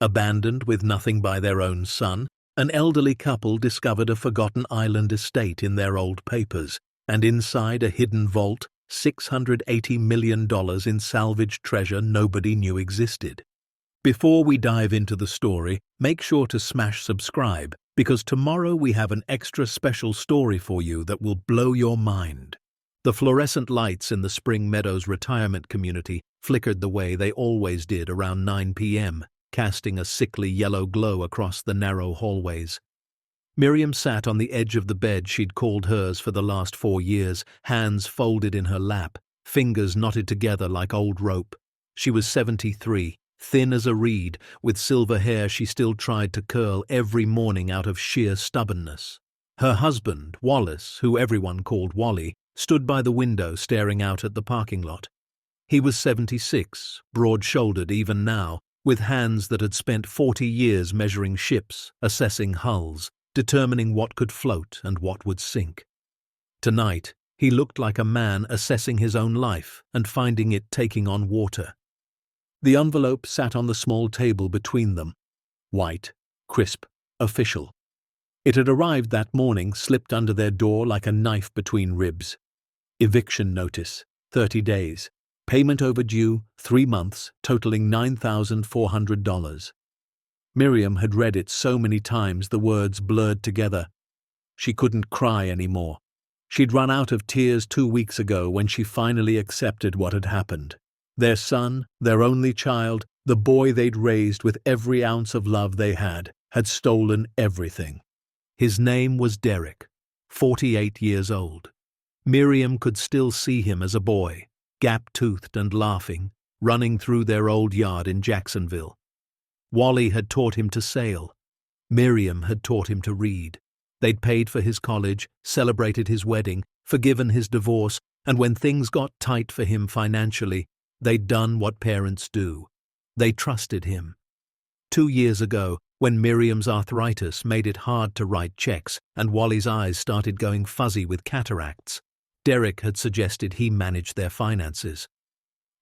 Abandoned with nothing by their own son, an elderly couple discovered a forgotten island estate in their old papers, and inside a hidden vault, $680 million in salvaged treasure nobody knew existed. Before we dive into the story, make sure to smash subscribe, because tomorrow we have an extra special story for you that will blow your mind. The fluorescent lights in the Spring Meadows retirement community flickered the way they always did around 9 p.m., casting a sickly yellow glow across the narrow hallways. Miriam sat on the edge of the bed she'd called hers for the last 4 years, hands folded in her lap, fingers knotted together like old rope. She was 73, thin as a reed, with silver hair she still tried to curl every morning out of sheer stubbornness. Her husband, Wallace, who everyone called Wally, stood by the window staring out at the parking lot. He was 76, broad-shouldered even now, with hands that had spent 40 years measuring ships, assessing hulls, determining what could float and what would sink. Tonight, he looked like a man assessing his own life and finding it taking on water. The envelope sat on the small table between them. White, crisp, official. It had arrived that morning, slipped under their door like a knife between ribs. Eviction notice, 30 days. Payment overdue, 3 months, totaling $9,400. Miriam had read it so many times the words blurred together. She couldn't cry anymore. She'd run out of tears 2 weeks ago when she finally accepted what had happened. Their son, their only child, the boy they'd raised with every ounce of love they had stolen everything. His name was Derek, 48 years old. Miriam could still see him as a boy, gap-toothed and laughing, running through their old yard in Jacksonville. Wally had taught him to sail. Miriam had taught him to read. They'd paid for his college, celebrated his wedding, forgiven his divorce, and when things got tight for him financially, they'd done what parents do. They trusted him. 2 years ago, when Miriam's arthritis made it hard to write checks and Wally's eyes started going fuzzy with cataracts, Derek had suggested he manage their finances.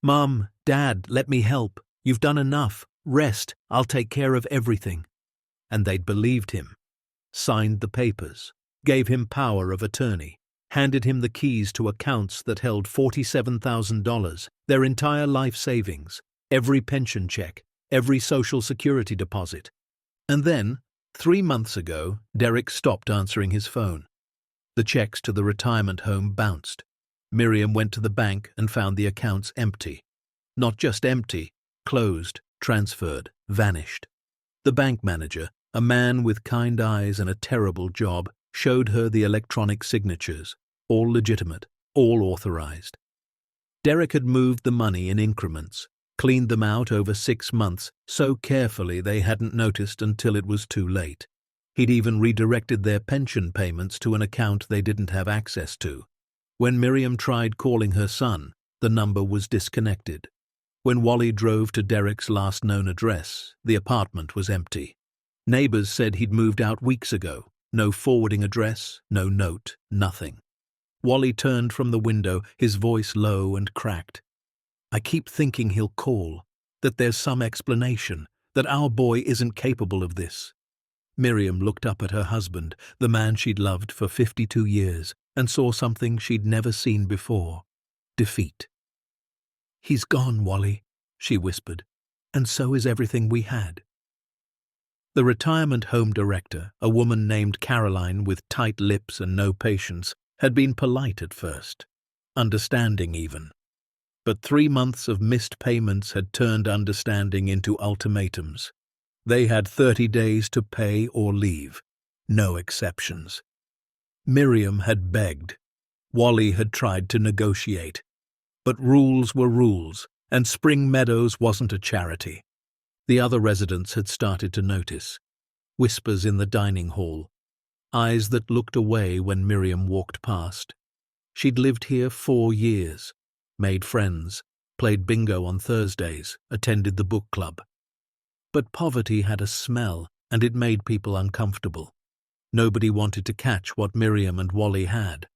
"Mom, Dad, let me help. You've done enough. Rest. I'll take care of everything." And they'd believed him. Signed the papers, gave him power of attorney, handed him the keys to accounts that held $47,000, their entire life savings, every pension check, every Social Security deposit. And then, 3 months ago, Derek stopped answering his phone. The checks to the retirement home bounced. Miriam went to the bank and found the accounts empty. Not just empty, closed, transferred, vanished. The bank manager, a man with kind eyes and a terrible job, showed her the electronic signatures, all legitimate, all authorized. Derek had moved the money in increments, cleaned them out over 6 months so carefully they hadn't noticed until it was too late. He'd even redirected their pension payments to an account they didn't have access to. When Miriam tried calling her son, the number was disconnected. When Wally drove to Derek's last known address, the apartment was empty. Neighbors said he'd moved out weeks ago. No forwarding address, no note, nothing. Wally turned from the window, his voice low and cracked. "I keep thinking he'll call, that there's some explanation, that our boy isn't capable of this." Miriam looked up at her husband, the man she'd loved for 52 years, and saw something she'd never seen before: defeat. "He's gone, Wally," she whispered, "and so is everything we had." The retirement home director, a woman named Caroline with tight lips and no patience, had been polite at first, understanding even. But 3 months of missed payments had turned understanding into ultimatums. They had 30 days to pay or leave, no exceptions. Miriam had begged. Wally had tried to negotiate. But rules were rules, and Spring Meadows wasn't a charity. The other residents had started to notice. Whispers in the dining hall. Eyes that looked away when Miriam walked past. She'd lived here 4 years, made friends, played bingo on Thursdays, attended the book club. But poverty had a smell, and it made people uncomfortable. Nobody wanted to catch what Miriam and Wally had.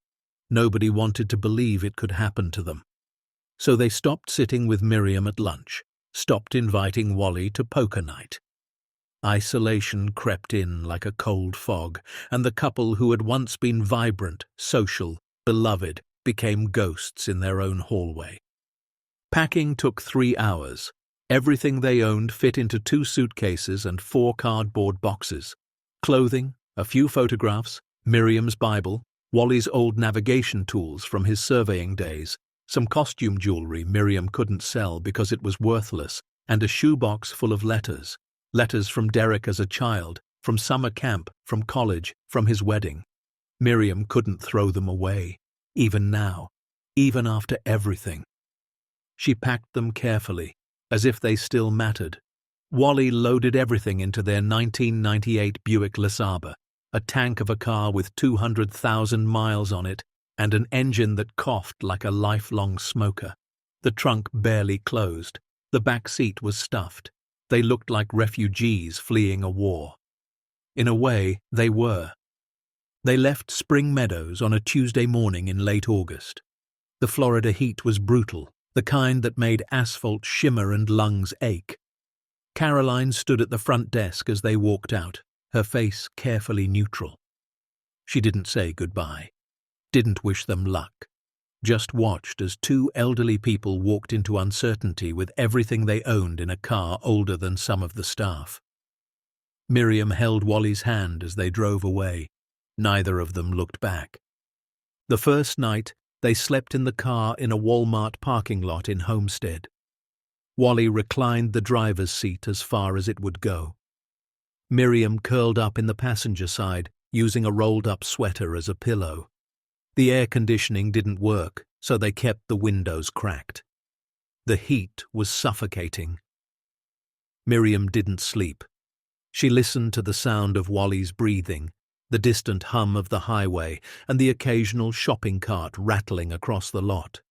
Nobody wanted to believe it could happen to them. So they stopped sitting with Miriam at lunch, stopped inviting Wally to poker night. Isolation crept in like a cold fog, and the couple who had once been vibrant, social, beloved, became ghosts in their own hallway. Packing took 3 hours. Everything they owned fit into 2 suitcases and 4 cardboard boxes. Clothing, a few photographs, Miriam's Bible, Wally's old navigation tools from his surveying days, some costume jewelry Miriam couldn't sell because it was worthless, and a shoebox full of letters. Letters from Derek as a child, from summer camp, from college, from his wedding. Miriam couldn't throw them away, even now, even after everything. She packed them carefully, as if they still mattered. Wally loaded everything into their 1998 Buick LeSabre, a tank of a car with 200,000 miles on it and an engine that coughed like a lifelong smoker. The trunk barely closed. The back seat was stuffed. They looked like refugees fleeing a war. In a way, they were. They left Spring Meadows on a Tuesday morning in late August. The Florida heat was brutal, the kind that made asphalt shimmer and lungs ache. Caroline stood at the front desk as they walked out, her face carefully neutral. She didn't say goodbye, didn't wish them luck, just watched as 2 elderly people walked into uncertainty with everything they owned in a car older than some of the staff. Miriam held Wally's hand as they drove away. Neither of them looked back. The first night, they slept in the car in a Walmart parking lot in Homestead. Wally reclined the driver's seat as far as it would go. Miriam curled up in the passenger side, using a rolled-up sweater as a pillow. The air conditioning didn't work, so they kept the windows cracked. The heat was suffocating. Miriam didn't sleep. She listened to the sound of Wally's breathing, the distant hum of the highway, and the occasional shopping cart rattling across the lot.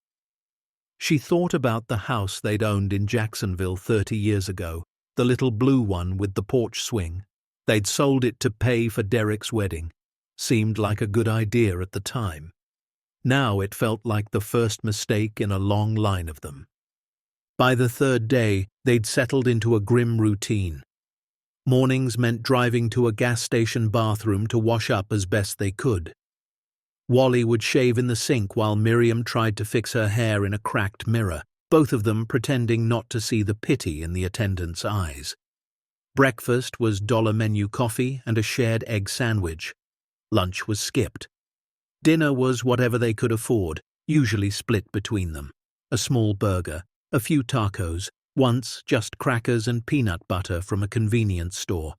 She thought about the house they'd owned in Jacksonville 30 years ago, the little blue one with the porch swing. They'd sold it to pay for Derek's wedding. Seemed like a good idea at the time. Now it felt like the first mistake in a long line of them. By the 3rd day, they'd settled into a grim routine. Mornings meant driving to a gas station bathroom to wash up as best they could. Wally would shave in the sink while Miriam tried to fix her hair in a cracked mirror, both of them pretending not to see the pity in the attendant's eyes. Breakfast was dollar menu coffee and a shared egg sandwich. Lunch was skipped. Dinner was whatever they could afford, usually split between them. A small burger, a few tacos, once just crackers and peanut butter from a convenience store.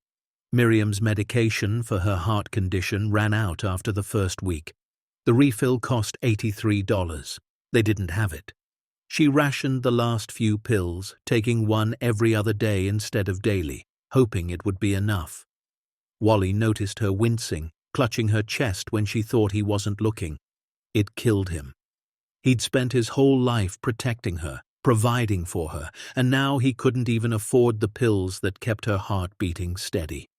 Miriam's medication for her heart condition ran out after the first week. The refill cost $83. They didn't have it. She rationed the last few pills, taking one every other day instead of daily, hoping it would be enough. Wally noticed her wincing, clutching her chest when she thought he wasn't looking. It killed him. He'd spent his whole life protecting her, providing for her, and now he couldn't even afford the pills that kept her heart beating steady.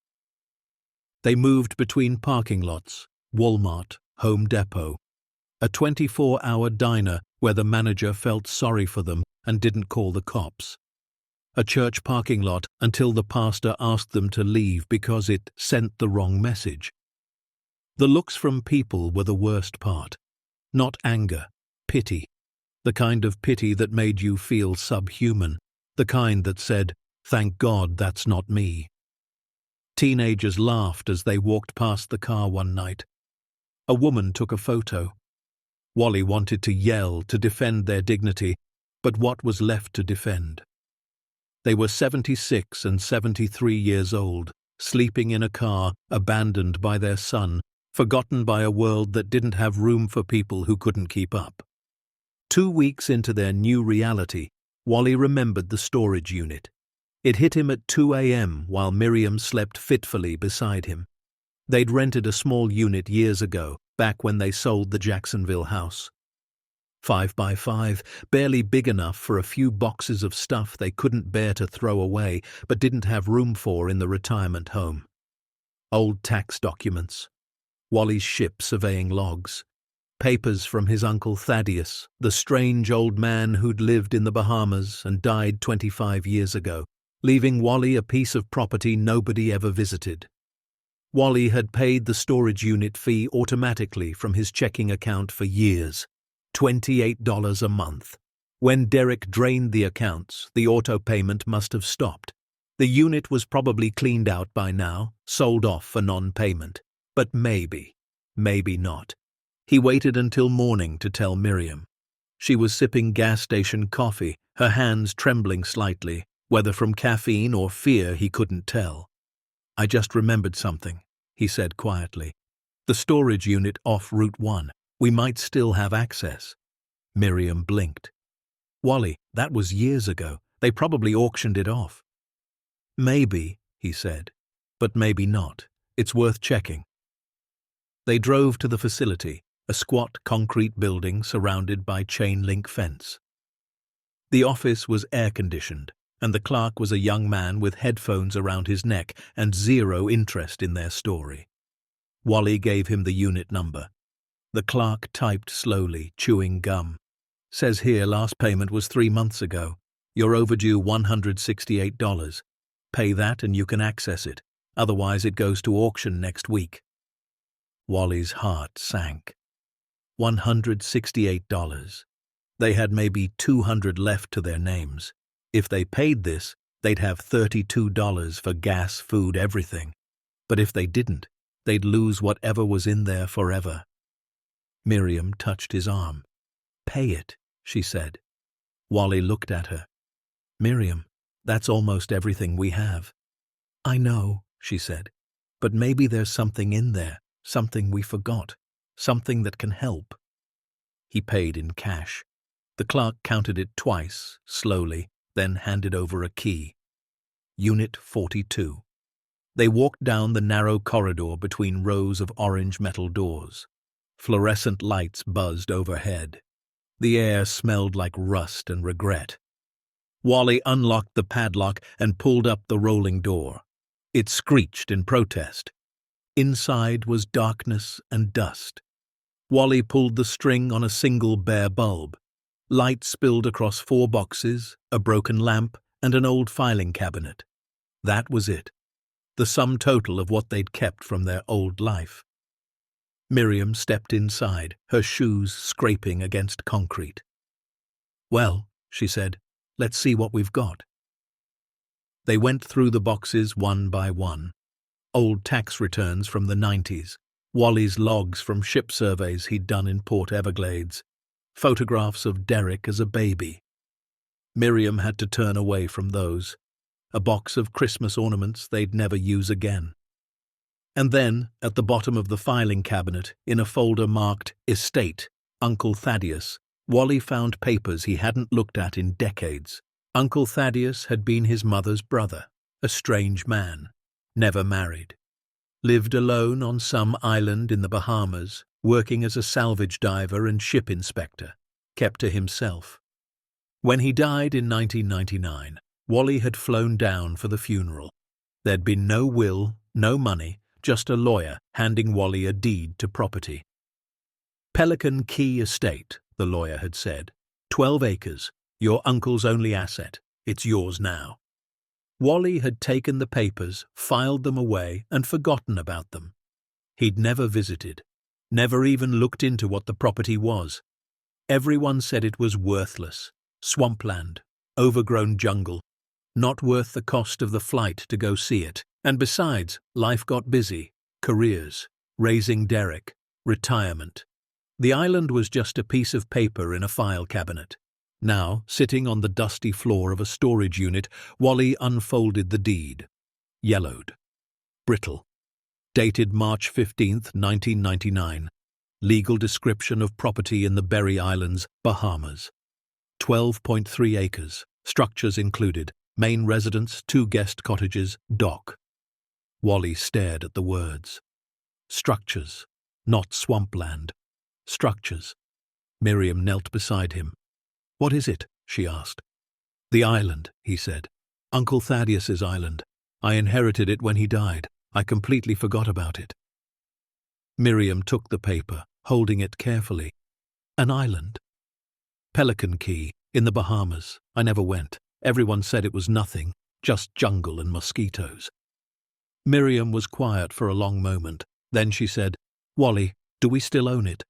They moved between parking lots, Walmart, Home Depot, a 24-hour diner where the manager felt sorry for them and didn't call the cops, a church parking lot until the pastor asked them to leave because it sent the wrong message. The looks from people were the worst part. Not anger, pity. The kind of pity that made you feel subhuman. The kind that said, "Thank God that's not me." Teenagers laughed as they walked past the car one night. A woman took a photo. Wally wanted to yell to defend their dignity, but what was left to defend? They were 76 and 73 years old, sleeping in a car, abandoned by their son, forgotten by a world that didn't have room for people who couldn't keep up. 2 weeks into their new reality, Wally remembered the storage unit. It hit him at 2 a.m. while Miriam slept fitfully beside him. They'd rented a small unit years ago, back when they sold the Jacksonville house. 5 by 5, barely big enough for a few boxes of stuff they couldn't bear to throw away but didn't have room for in the retirement home. Old tax documents, Wally's ship surveying logs, papers from his Uncle Thaddeus, the strange old man who'd lived in the Bahamas and died 25 years ago, leaving Wally a piece of property nobody ever visited. Wally had paid the storage unit fee automatically from his checking account for years, $28 a month. When Derek drained the accounts, the auto payment must have stopped. The unit was probably cleaned out by now, sold off for non-payment. But maybe not. He waited until morning to tell Miriam. She was sipping gas station coffee, her hands trembling slightly, whether from caffeine or fear he couldn't tell. "I just remembered something," he said quietly. "The storage unit off Route 1. We might still have access." Miriam blinked. "Wally, that was years ago. They probably auctioned it off." "Maybe," he said, "but maybe not. It's worth checking." They drove to the facility, a squat concrete building surrounded by chain-link fence. The office was air-conditioned, and the clerk was a young man with headphones around his neck and zero interest in their story. Wally gave him the unit number. The clerk typed slowly, chewing gum. "Says here last payment was 3 months ago. You're overdue $168. Pay that and you can access it. Otherwise it goes to auction next week." Wally's heart sank. $168. They had maybe 200 left to their names. If they paid this, they'd have $32 for gas, food, everything. But if they didn't, they'd lose whatever was in there forever. Miriam touched his arm. "Pay it," she said. Wally looked at her. "Miriam, that's almost everything we have." "I know," she said, "but maybe there's something in there, something we forgot, something that can help." He paid in cash. The clerk counted it twice, slowly, then handed over a key. Unit 42. They walked down the narrow corridor between rows of orange metal doors. Fluorescent lights buzzed overhead. The air smelled like rust and regret. Wally unlocked the padlock and pulled up the rolling door. It screeched in protest. Inside was darkness and dust. Wally pulled the string on a single bare bulb. Light spilled across 4 boxes, a broken lamp, and an old filing cabinet. That was it. The sum total of what they'd kept from their old life. Miriam stepped inside, her shoes scraping against concrete. "Well," she said, "let's see what we've got." They went through the boxes one by one. Old tax returns from the 90s, Wally's logs from ship surveys he'd done in Port Everglades, photographs of Derek as a baby. Miriam had to turn away from those. A box of Christmas ornaments they'd never use again. And then, at the bottom of the filing cabinet, in a folder marked Estate, Uncle Thaddeus, Wally found papers he hadn't looked at in decades. Uncle Thaddeus had been his mother's brother, a strange man, never married. Lived alone on some island in the Bahamas, working as a salvage diver and ship inspector, kept to himself. When he died in 1999, Wally had flown down for the funeral. There'd been no will, no money, just a lawyer handing Wally a deed to property. "Pelican Key Estate," the lawyer had said. 12 acres, your uncle's only asset. It's yours now. Wally had taken the papers, filed them away, and forgotten about them. He'd never visited, never even looked into what the property was. Everyone said it was worthless, swampland, overgrown jungle, not worth the cost of the flight to go see it. And besides, life got busy, careers, raising Derek, retirement. The island was just a piece of paper in a file cabinet. Now, sitting on the dusty floor of a storage unit, Wally unfolded the deed. Yellowed. Brittle. Dated March 15, 1999. Legal description of property in the Berry Islands, Bahamas. 12.3 acres. Structures included. Main residence, 2 guest cottages, dock. Wally stared at the words. Structures. Not swampland. Structures. Miriam knelt beside him. "What is it?" she asked. "The island," he said. "Uncle Thaddeus's island. I inherited it when he died. I completely forgot about it." Miriam took the paper, holding it carefully. "An island?" "Pelican Key, in the Bahamas. I never went. Everyone said it was nothing. just jungle and mosquitoes. Miriam was quiet for a long moment. Then she said, "Wally, do we still own it?"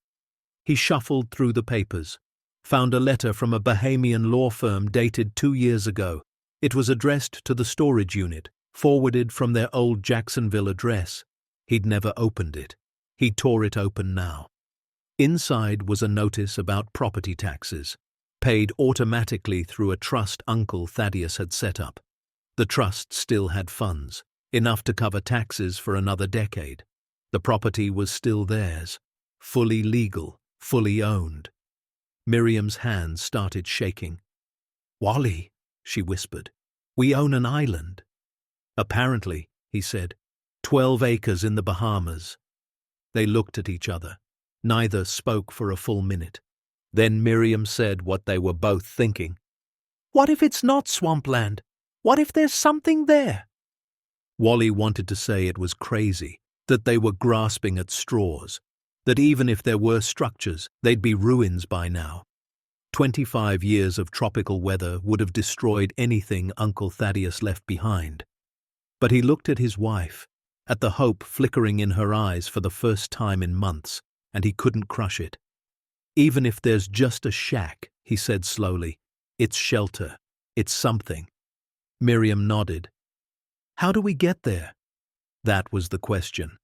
He shuffled through the papers, found a letter from a Bahamian law firm dated 2 years ago. It was addressed to the storage unit, forwarded from their old Jacksonville address. He'd never opened it. He tore it open now. Inside was a notice about property taxes, paid automatically through a trust Uncle Thaddeus had set up. The trust still had funds, enough to cover taxes for another decade. The property was still theirs, fully legal, fully owned. Miriam's hands started shaking. "Wally," she whispered, "we own an island." "Apparently," he said, 12 acres in the Bahamas." They looked at each other. Neither spoke for a full minute. Then Miriam said what they were both thinking. "What if it's not swampland? What if there's something there?" Wally wanted to say it was crazy, that they were grasping at straws, that even if there were structures, they'd be ruins by now. 25 years of tropical weather would have destroyed anything Uncle Thaddeus left behind. But he looked at his wife, at the hope flickering in her eyes for the first time in months, and he couldn't crush it. "Even if there's just a shack," he said slowly, "it's shelter. It's something." Miriam nodded. "How do we get there?" That was the question.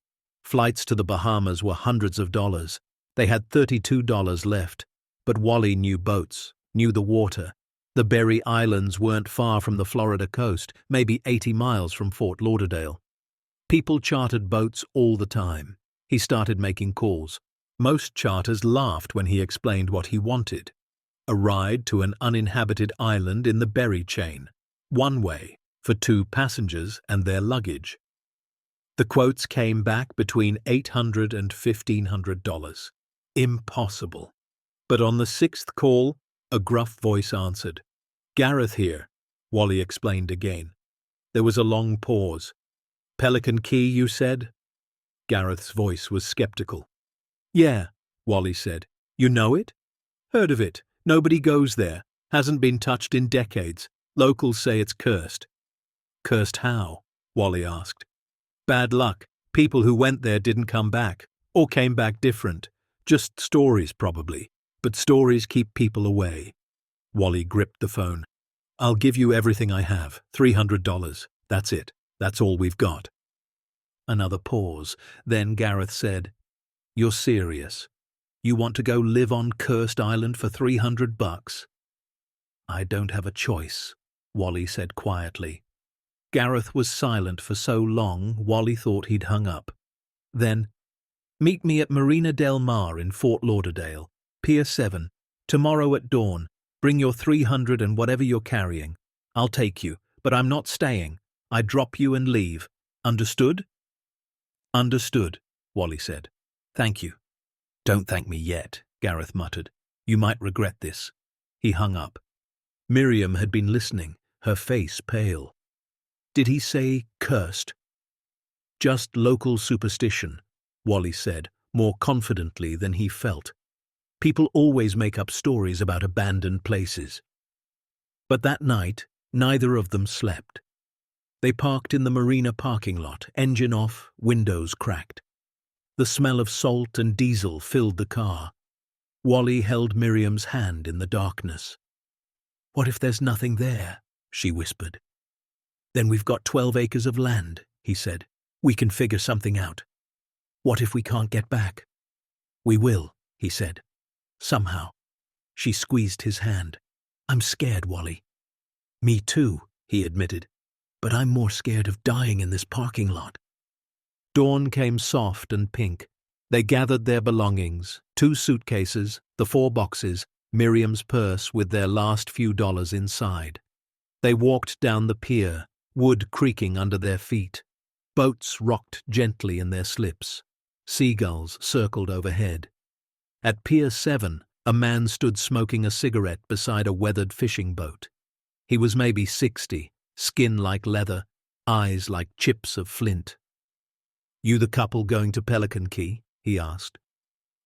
Flights to the Bahamas were hundreds of dollars. They had $32 left, but Wally knew boats, knew the water. The Berry Islands weren't far from the Florida coast, maybe 80 miles from Fort Lauderdale. People chartered boats all the time. He started making calls. Most charters laughed when he explained what he wanted. A ride to an uninhabited island in the Berry chain. One way, for 2 passengers and their luggage. The quotes came back between $800 and $1,500. Impossible. But on the 6th call, a gruff voice answered. "Gareth here," Wally explained again. There was a long pause. "Pelican Key, you said?" Gareth's voice was skeptical. "Yeah," Wally said. "You know it?" "Heard of it. Nobody goes there. Hasn't been touched in decades. Locals say it's cursed." "Cursed how?" Wally asked. "Bad luck. People who went there didn't come back, or came back different. Just stories, probably. But stories keep people away." Wally gripped the phone. "I'll give you everything I have, $300. That's it. That's all we've got." Another pause. Then Gareth said, "You're serious? You want to go live on Cursed Island for $300? "I don't have a choice," Wally said quietly. Gareth was silent for so long, Wally thought he'd hung up. Then, "Meet me at Marina Del Mar in Fort Lauderdale, Pier 7, tomorrow at dawn. Bring your 300 and whatever you're carrying. I'll take you, but I'm not staying. I drop you and leave. Understood?" "Understood," Wally said. "Thank you." "Don't thank me yet," Gareth muttered. "You might regret this." He hung up. Miriam had been listening, her face pale. "Did he say cursed?" "Just local superstition," Wally said, more confidently than he felt. "People always make up stories about abandoned places." But that night, neither of them slept. They parked in the marina parking lot, engine off, windows cracked. The smell of salt and diesel filled the car. Wally held Miriam's hand in the darkness. "What if there's nothing there?" she whispered. "Then we've got 12 acres of land," he said. "We can figure something out." "What if we can't get back?" "We will," he said. "Somehow." She squeezed his hand. "I'm scared, Wally." "Me too," he admitted. "But I'm more scared of dying in this parking lot." Dawn came soft and pink. They gathered their belongings, 2 suitcases, the 4 boxes, Miriam's purse with their last few dollars inside. They walked down the pier, wood creaking under their feet. Boats rocked gently in their slips. Seagulls circled overhead. At Pier 7, a man stood smoking a cigarette beside a weathered fishing boat. He was maybe 60, skin like leather, eyes like chips of flint. "You the couple going to Pelican Key?" he asked.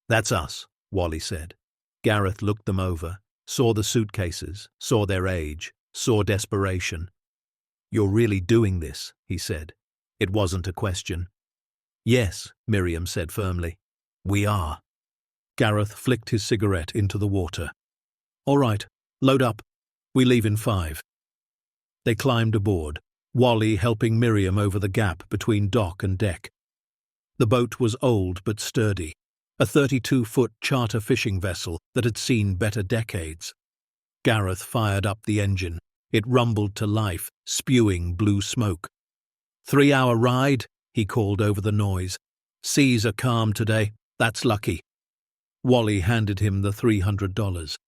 "That's us," Wally said. Gareth looked them over, saw the suitcases, saw their age, saw desperation. "You're really doing this," he said. It wasn't a question. "Yes," Miriam said firmly. "We are." Gareth flicked his cigarette into the water. "All right, load up. We leave in 5. They climbed aboard, Wally helping Miriam over the gap between dock and deck. The boat was old but sturdy, a 32-foot charter fishing vessel that had seen better decades. Gareth fired up the engine. It rumbled to life, spewing blue smoke. 3-hour ride, he called over the noise. Seas are calm today. That's lucky. Wally handed him the $300.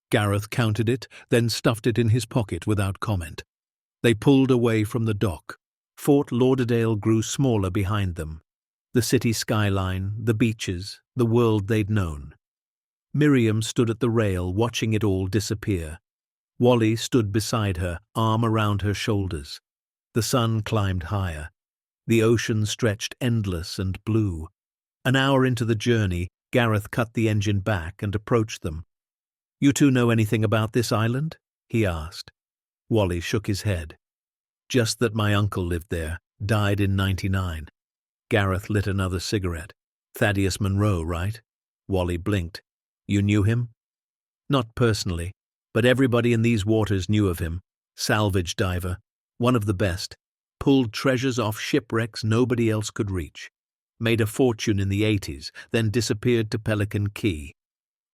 Gareth counted it, then stuffed it in his pocket without comment. They pulled away from the dock. Fort Lauderdale grew smaller behind them. The city skyline, the beaches, the world they'd known. Miriam stood at the rail, watching it all disappear. Wally stood beside her, arm around her shoulders. The sun climbed higher. The ocean stretched endless and blue. An hour into the journey, Gareth cut the engine back and approached them. "You two know anything about this island?" he asked. Wally shook his head. "Just that my uncle lived there, died in '99. Gareth lit another cigarette. "Thaddeus Monroe, right?" Wally blinked. "You knew him?" "Not personally, but everybody in these waters knew of him. Salvage diver, one of the best. Pulled treasures off shipwrecks nobody else could reach. Made a fortune in the '80s, then disappeared to Pelican Key.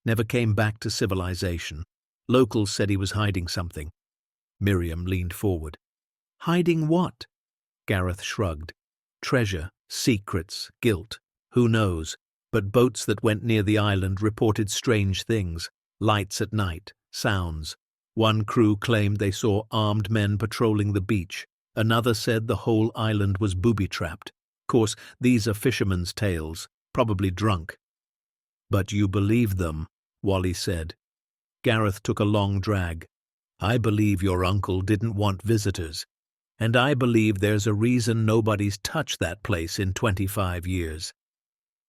Never came back to civilization. Locals said he was hiding something." Miriam leaned forward. "Hiding what?" Gareth shrugged. "Treasure, secrets, guilt. Who knows? But boats that went near the island reported strange things. Lights at night, sounds. One crew claimed they saw armed men patrolling the beach. Another said the whole island was booby-trapped. Course, these are fishermen's tales, probably drunk." "But you believe them," Wally said. Gareth took a long drag. "I believe your uncle didn't want visitors. And I believe there's a reason nobody's touched that place in 25 years.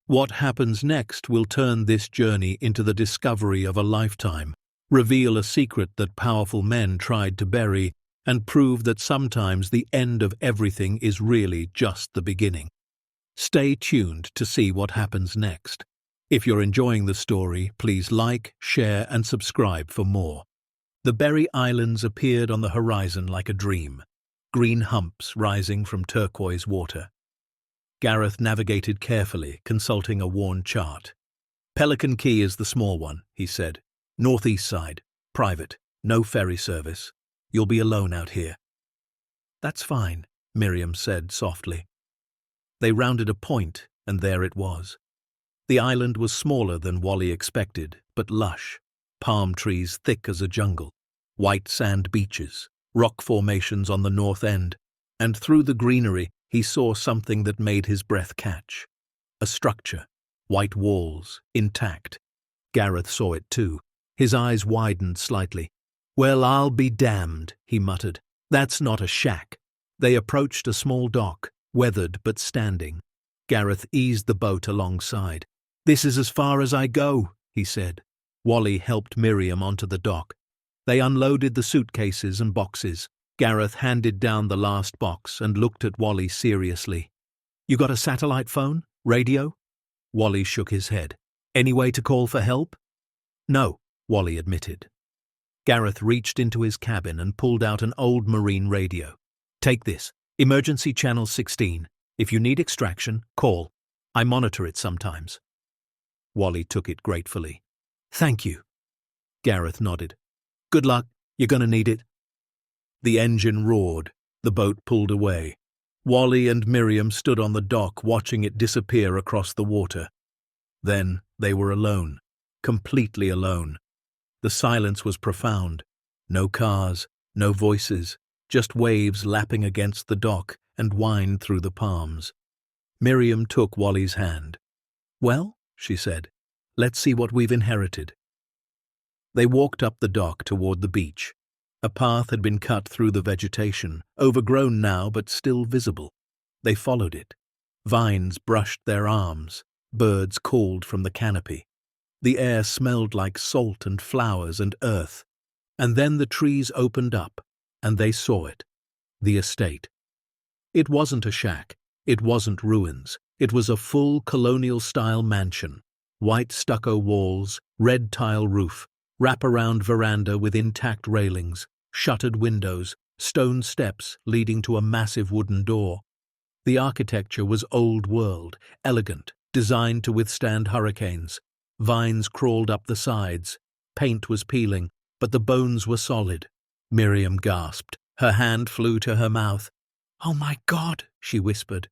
What happens next will turn this journey into the discovery of a lifetime, reveal a secret that powerful men tried to bury, and prove that sometimes the end of everything is really just the beginning. Stay tuned to see what happens next. If you're enjoying the story, please like, share, and subscribe for more. The Berry Islands appeared on the horizon like a dream, green humps rising from turquoise water. Gareth navigated carefully, consulting a worn chart. "Pelican Key is the small one," he said. "Northeast side, private, no ferry service. You'll be alone out here." "That's fine," Miriam said softly. They rounded a point, and there it was. The island was smaller than Wally expected, but lush. Palm trees thick as a jungle, white sand beaches, rock formations on the north end, and through the greenery he saw something that made his breath catch. A structure, white walls, intact. Gareth saw it too. His eyes widened slightly. "Well, I'll be damned," he muttered. "That's not a shack." They approached a small dock, weathered but standing. Gareth eased the boat alongside. "This is as far as I go," he said. Wally helped Miriam onto the dock. They unloaded the suitcases and boxes. Gareth handed down the last box and looked at Wally seriously. "You got a satellite phone? Radio?" Wally shook his head. "Any way to call for help?" "No," Wally admitted. Gareth reached into his cabin and pulled out an old marine radio. "Take this. Emergency channel 16. If you need extraction, call. I monitor it sometimes." Wally took it gratefully. "Thank you." Gareth nodded. "Good luck. You're gonna need it." The engine roared. The boat pulled away. Wally and Miriam stood on the dock watching it disappear across the water. Then they were alone, completely alone. The silence was profound. No cars, no voices, just waves lapping against the dock and wind through the palms. Miriam took Wally's hand. "Well," she said, "let's see what we've inherited." They walked up the dock toward the beach. A path had been cut through the vegetation, overgrown now but still visible. They followed it. Vines brushed their arms. Birds called from the canopy. The air smelled like salt and flowers and earth. And then the trees opened up, and they saw it. The estate. It wasn't a shack. It wasn't ruins. It was a full colonial-style mansion. White stucco walls, red tile roof, wrap-around veranda with intact railings, shuttered windows, stone steps leading to a massive wooden door. The architecture was old world, elegant, designed to withstand hurricanes. Vines crawled up the sides. Paint was peeling, but the bones were solid. Miriam gasped. Her hand flew to her mouth. "Oh my God," she whispered.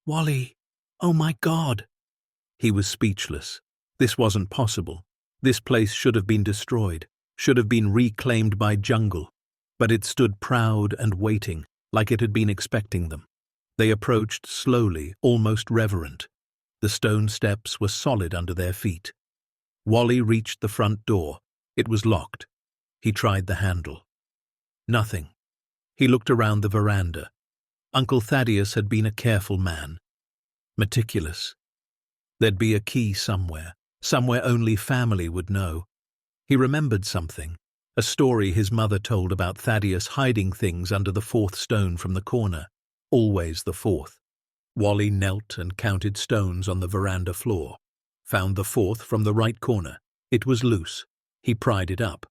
"Wally, oh my God." He was speechless. This wasn't possible. This place should have been destroyed, should have been reclaimed by jungle. But it stood proud and waiting, like it had been expecting them. They approached slowly, almost reverent. The stone steps were solid under their feet. Wally reached the front door. It was locked. He tried the handle. Nothing. He looked around the veranda. Uncle Thaddeus had been a careful man. Meticulous. There'd be a key somewhere only family would know. He remembered something, a story his mother told about Thaddeus hiding things under the fourth stone from the corner. Always the fourth. Wally knelt and counted stones on the veranda floor. Found the fourth from the right corner. It was loose. He pried it up.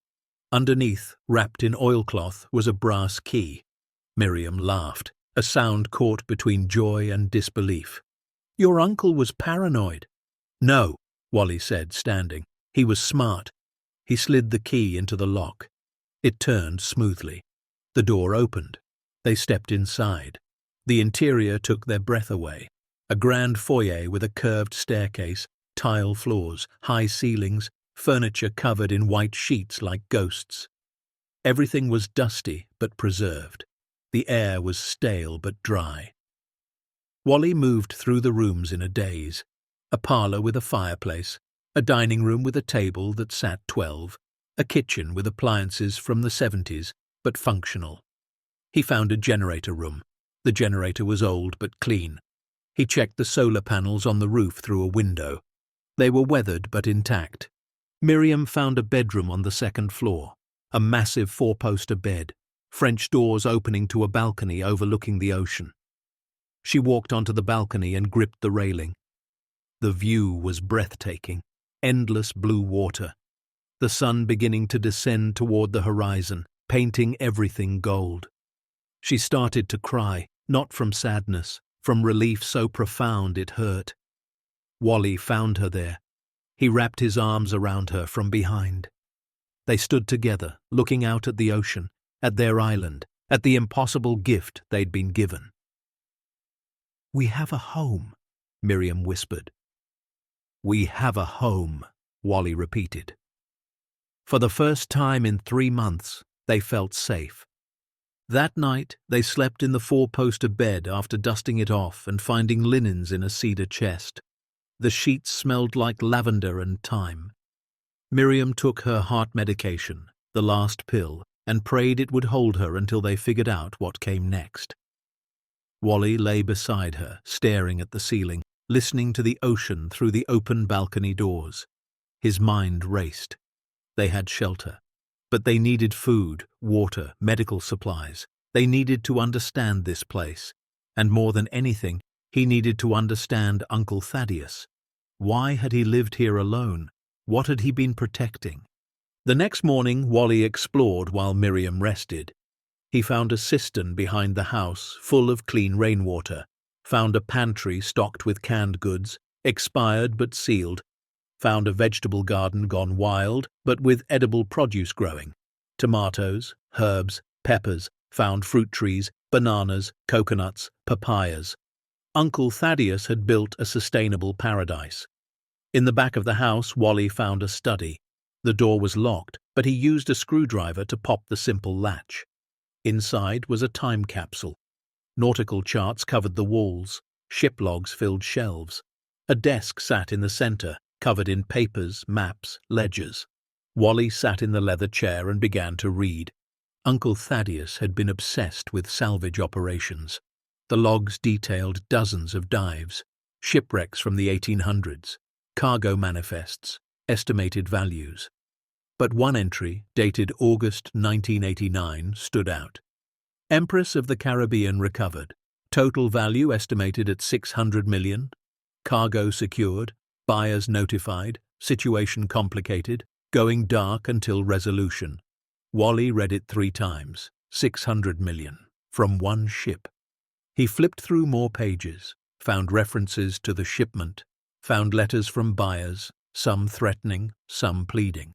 Underneath, wrapped in oilcloth, was a brass key. Miriam laughed, a sound caught between joy and disbelief. "Your uncle was paranoid." "No," Wally said, standing. "He was smart." He slid the key into the lock. It turned smoothly. The door opened. They stepped inside. The interior took their breath away. A grand foyer with a curved staircase, tile floors, high ceilings, furniture covered in white sheets like ghosts. Everything was dusty but preserved. The air was stale but dry. Wally moved through the rooms in a daze. A parlour with a fireplace, a dining room with a table that sat 12, a kitchen with appliances from the 70s, but functional. He found a generator room. The generator was old but clean. He checked the solar panels on the roof through a window. They were weathered but intact. Miriam found a bedroom on the second floor, a massive four-poster bed, French doors opening to a balcony overlooking the ocean. She walked onto the balcony and gripped the railing. The view was breathtaking, endless blue water, the sun beginning to descend toward the horizon, painting everything gold. She started to cry, not from sadness, from relief so profound it hurt. Wally found her there. He wrapped his arms around her from behind. They stood together, looking out at the ocean, at their island, at the impossible gift they'd been given. "We have a home," Miriam whispered. "We have a home," Wally repeated. For the first time in 3 months, they felt safe. That night, they slept in the four-poster bed after dusting it off and finding linens in a cedar chest. The sheets smelled like lavender and thyme. Miriam took her heart medication, the last pill, and prayed it would hold her until they figured out what came next. Wally lay beside her, staring at the ceiling, listening to the ocean through the open balcony doors. His mind raced. They had shelter, but they needed food, water, medical supplies. They needed to understand this place, and more than anything, he needed to understand Uncle Thaddeus. Why had he lived here alone? What had he been protecting? The next morning, Wally explored while Miriam rested. He found a cistern behind the house, full of clean rainwater, found a pantry stocked with canned goods, expired but sealed, found a vegetable garden gone wild, but with edible produce growing, tomatoes, herbs, peppers, found fruit trees, bananas, coconuts, papayas. Uncle Thaddeus had built a sustainable paradise. In the back of the house, Wally found a study. The door was locked, but he used a screwdriver to pop the simple latch. Inside was a time capsule. Nautical charts covered the walls. Ship logs filled shelves. A desk sat in the center, covered in papers, maps, ledgers. Wally sat in the leather chair and began to read. Uncle Thaddeus had been obsessed with salvage operations. The logs detailed dozens of dives, shipwrecks from the 1800s, cargo manifests, estimated values. But one entry, dated August 1989, stood out. Empress of the Caribbean recovered. Total value estimated at $600 million. Cargo secured. Buyers notified. Situation complicated. Going dark until resolution. Wally read it 3 times. $600 million. From one ship. He flipped through more pages, found references to the shipment, found letters from buyers, some threatening, some pleading.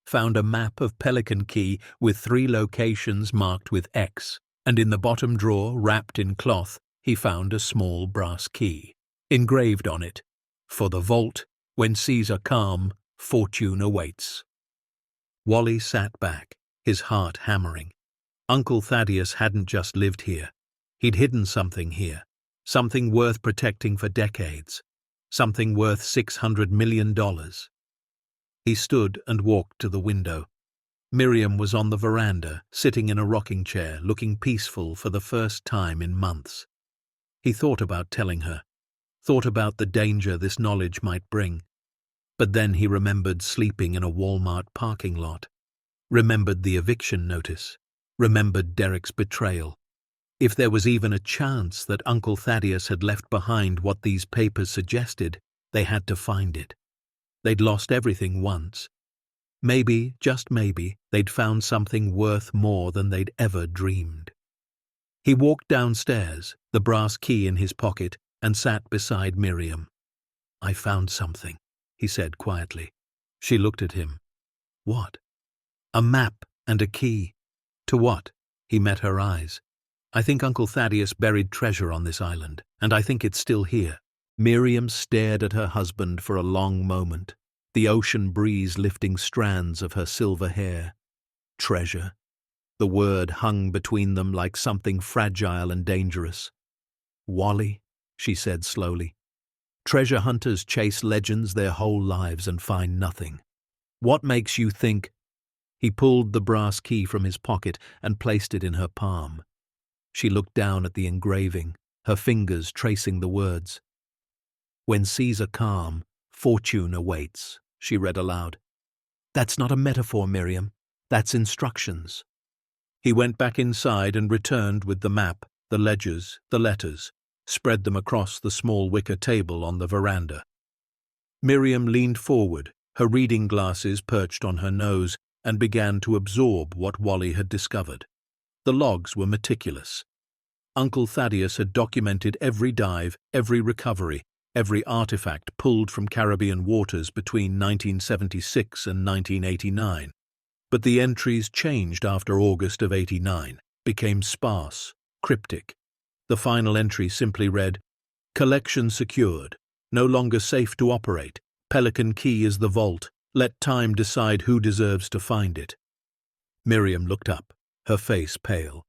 Found a map of Pelican Key with 3 locations marked with X, and in the bottom drawer, wrapped in cloth, he found a small brass key. Engraved on it, "For the vault, when seas are calm, fortune awaits." Wally sat back, his heart hammering. Uncle Thaddeus hadn't just lived here. He'd hidden something here, something worth protecting for decades, something worth $600 million. He stood and walked to the window. Miriam was on the veranda, sitting in a rocking chair, looking peaceful for the first time in months. He thought about telling her, thought about the danger this knowledge might bring. But then he remembered sleeping in a Walmart parking lot, remembered the eviction notice, remembered Derek's betrayal. If there was even a chance that Uncle Thaddeus had left behind what these papers suggested, they had to find it. They'd lost everything once. Maybe, just maybe, they'd found something worth more than they'd ever dreamed. He walked downstairs, the brass key in his pocket, and sat beside Miriam. "I found something," he said quietly. She looked at him. "What?" "A map and a key." "To what?" He met her eyes. "I think Uncle Thaddeus buried treasure on this island, and I think it's still here." Miriam stared at her husband for a long moment, the ocean breeze lifting strands of her silver hair. Treasure. The word hung between them like something fragile and dangerous. "Wally," she said slowly. "Treasure hunters chase legends their whole lives and find nothing. What makes you think—" He pulled the brass key from his pocket and placed it in her palm. She looked down at the engraving, her fingers tracing the words. "When seas are calm, fortune awaits," she read aloud. "That's not a metaphor, Miriam. That's instructions." He went back inside and returned with the map, the ledgers, the letters, spread them across the small wicker table on the veranda. Miriam leaned forward, her reading glasses perched on her nose, and began to absorb what Wally had discovered. The logs were meticulous. Uncle Thaddeus had documented every dive, every recovery, every artifact pulled from Caribbean waters between 1976 and 1989. But the entries changed after August of '89, became sparse, cryptic. The final entry simply read, "Collection secured. No longer safe to operate. Pelican Key is the vault. Let time decide who deserves to find it." Miriam looked up, her face pale.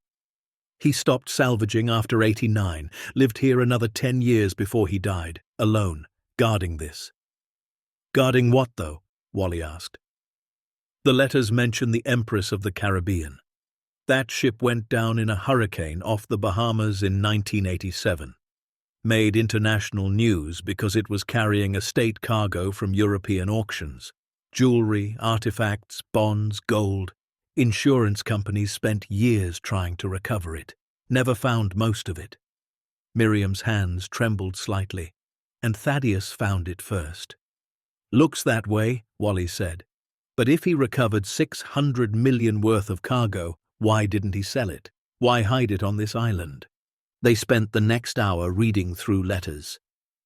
"He stopped salvaging after '89, lived here another 10 years before he died, alone, guarding this." "Guarding what, though?" Wally asked. The letters mention the Empress of the Caribbean. That ship went down in a hurricane off the Bahamas in 1987. Made international news because it was carrying a state cargo from European auctions. Jewelry, artifacts, bonds, gold. Insurance companies spent years trying to recover it, never found most of it. Miriam's hands trembled slightly, and Thaddeus found it first. "Looks that way," Wally said. "But if he recovered $600 million worth of cargo, why didn't he sell it? Why hide it on this island?" They spent the next hour reading through letters.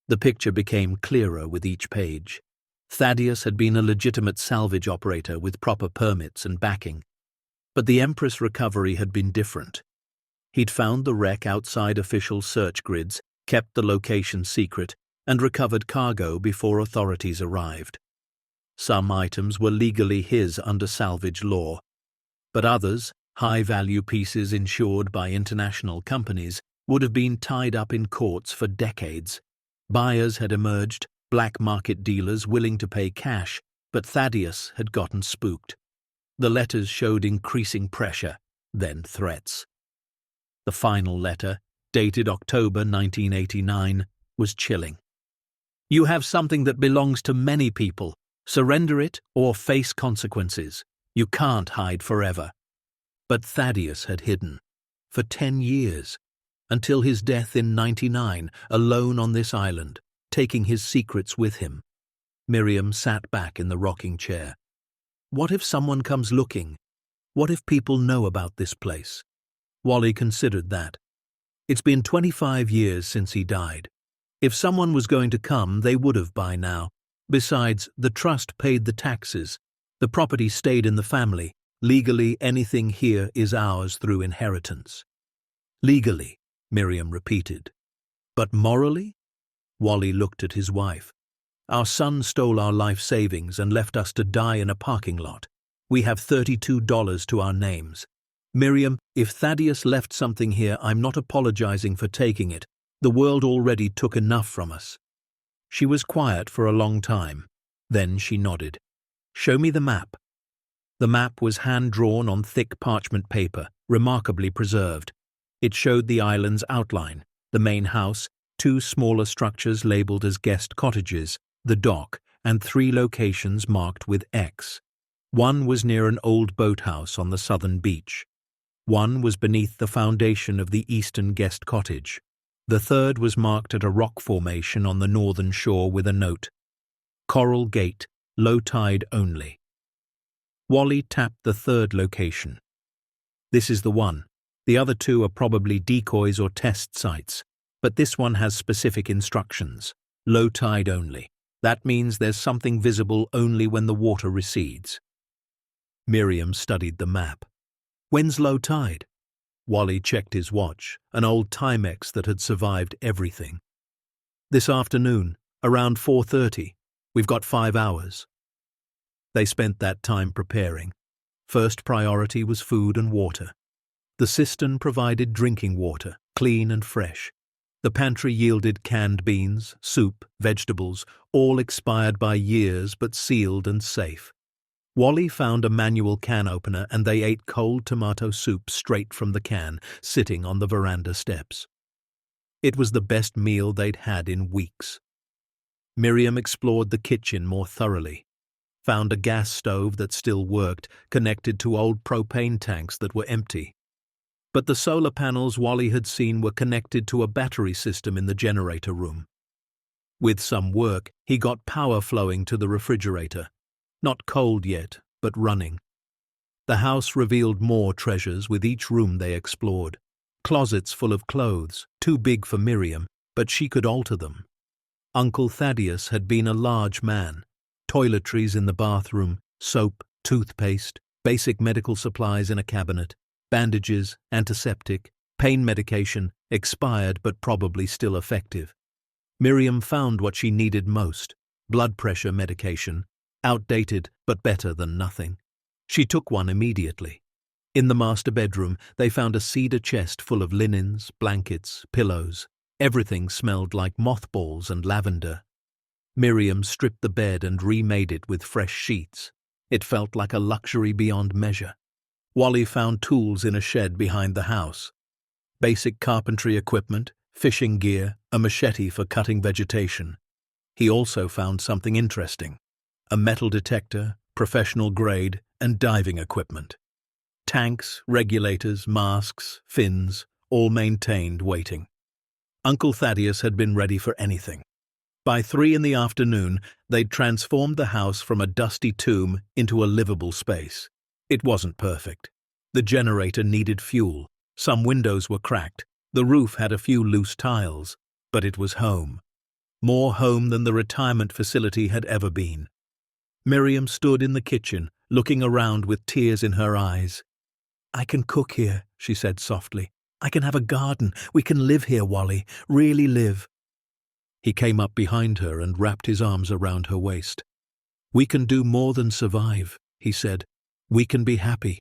The picture became clearer with each page. Thaddeus had been a legitimate salvage operator with proper permits and backing. But the Empress recovery had been different. He'd found the wreck outside official search grids, kept the location secret, and recovered cargo before authorities arrived. Some items were legally his under salvage law, but others, high-value pieces insured by international companies, would have been tied up in courts for decades. Buyers had emerged, black market dealers willing to pay cash, but Thaddeus had gotten spooked. The letters showed increasing pressure, then threats. The final letter, dated October 1989, was chilling. "You have something that belongs to many people. Surrender it or face consequences. You can't hide forever." But Thaddeus had hidden. for 10 years, until his death in 99, alone on this island, taking his secrets with him. Miriam sat back in the rocking chair. What if someone comes looking? What if people know about this place? Wally considered that. It's been 25 years since he died. If someone was going to come, they would have by now. Besides, the trust paid the taxes. The property stayed in the family. Legally, anything here is ours through inheritance. Legally, Miriam repeated. But morally? Wally looked at his wife. Our son stole our life savings and left us to die in a parking lot. We have $32 to our names. Miriam, if Thaddeus left something here, I'm not apologizing for taking it. The world already took enough from us. She was quiet for a long time. Then she nodded. Show me the map. The map was hand-drawn on thick parchment paper, remarkably preserved. It showed the island's outline, the main house, 2 smaller structures labeled as guest cottages, the dock, and 3 locations marked with X. One was near an old boathouse on the southern beach. One was beneath the foundation of the eastern guest cottage. The third was marked at a rock formation on the northern shore with a note. Coral Gate, low tide only. Wally tapped the third location. This is the one. The other 2 are probably decoys or test sites, but this one has specific instructions. Low tide only. That means there's something visible only when the water recedes. Miriam studied the map. When's low tide? Wally checked his watch, an old Timex that had survived everything. This afternoon, around 4:30. We've got 5 hours. They spent that time preparing. First priority was food and water. The cistern provided drinking water, clean and fresh. The pantry yielded canned beans, soup, vegetables, all expired by years but sealed and safe. Wally found a manual can opener and they ate cold tomato soup straight from the can, sitting on the veranda steps. It was the best meal they'd had in weeks. Miriam explored the kitchen more thoroughly, found a gas stove that still worked, connected to old propane tanks that were empty. But the solar panels Wally had seen were connected to a battery system in the generator room. With some work, he got power flowing to the refrigerator. Not cold yet, but running. The house revealed more treasures with each room they explored. Closets full of clothes, too big for Miriam, but she could alter them. Uncle Thaddeus had been a large man. Toiletries in the bathroom, soap, toothpaste, basic medical supplies in a cabinet, bandages, antiseptic, pain medication, expired but probably still effective. Miriam found what she needed most: blood pressure medication, outdated but better than nothing. She took one immediately. In the master bedroom, they found a cedar chest full of linens, blankets, pillows. Everything smelled like mothballs and lavender. Miriam stripped the bed and remade it with fresh sheets. It felt like a luxury beyond measure. Wally found tools in a shed behind the house. Basic carpentry equipment, fishing gear, a machete for cutting vegetation. He also found something interesting: a metal detector, professional grade, and diving equipment. Tanks, regulators, masks, fins, all maintained, waiting. Uncle Thaddeus had been ready for anything. By 3 in the afternoon, they'd transformed the house from a dusty tomb into a livable space. It wasn't perfect. The generator needed fuel. Some windows were cracked. The roof had a few loose tiles. But it was home. More home than the retirement facility had ever been. Miriam stood in the kitchen, looking around with tears in her eyes. "I can cook here," she said softly. "I can have a garden. We can live here, Wally. Really live." He came up behind her and wrapped his arms around her waist. "We can do more than survive," he said. "We can be happy."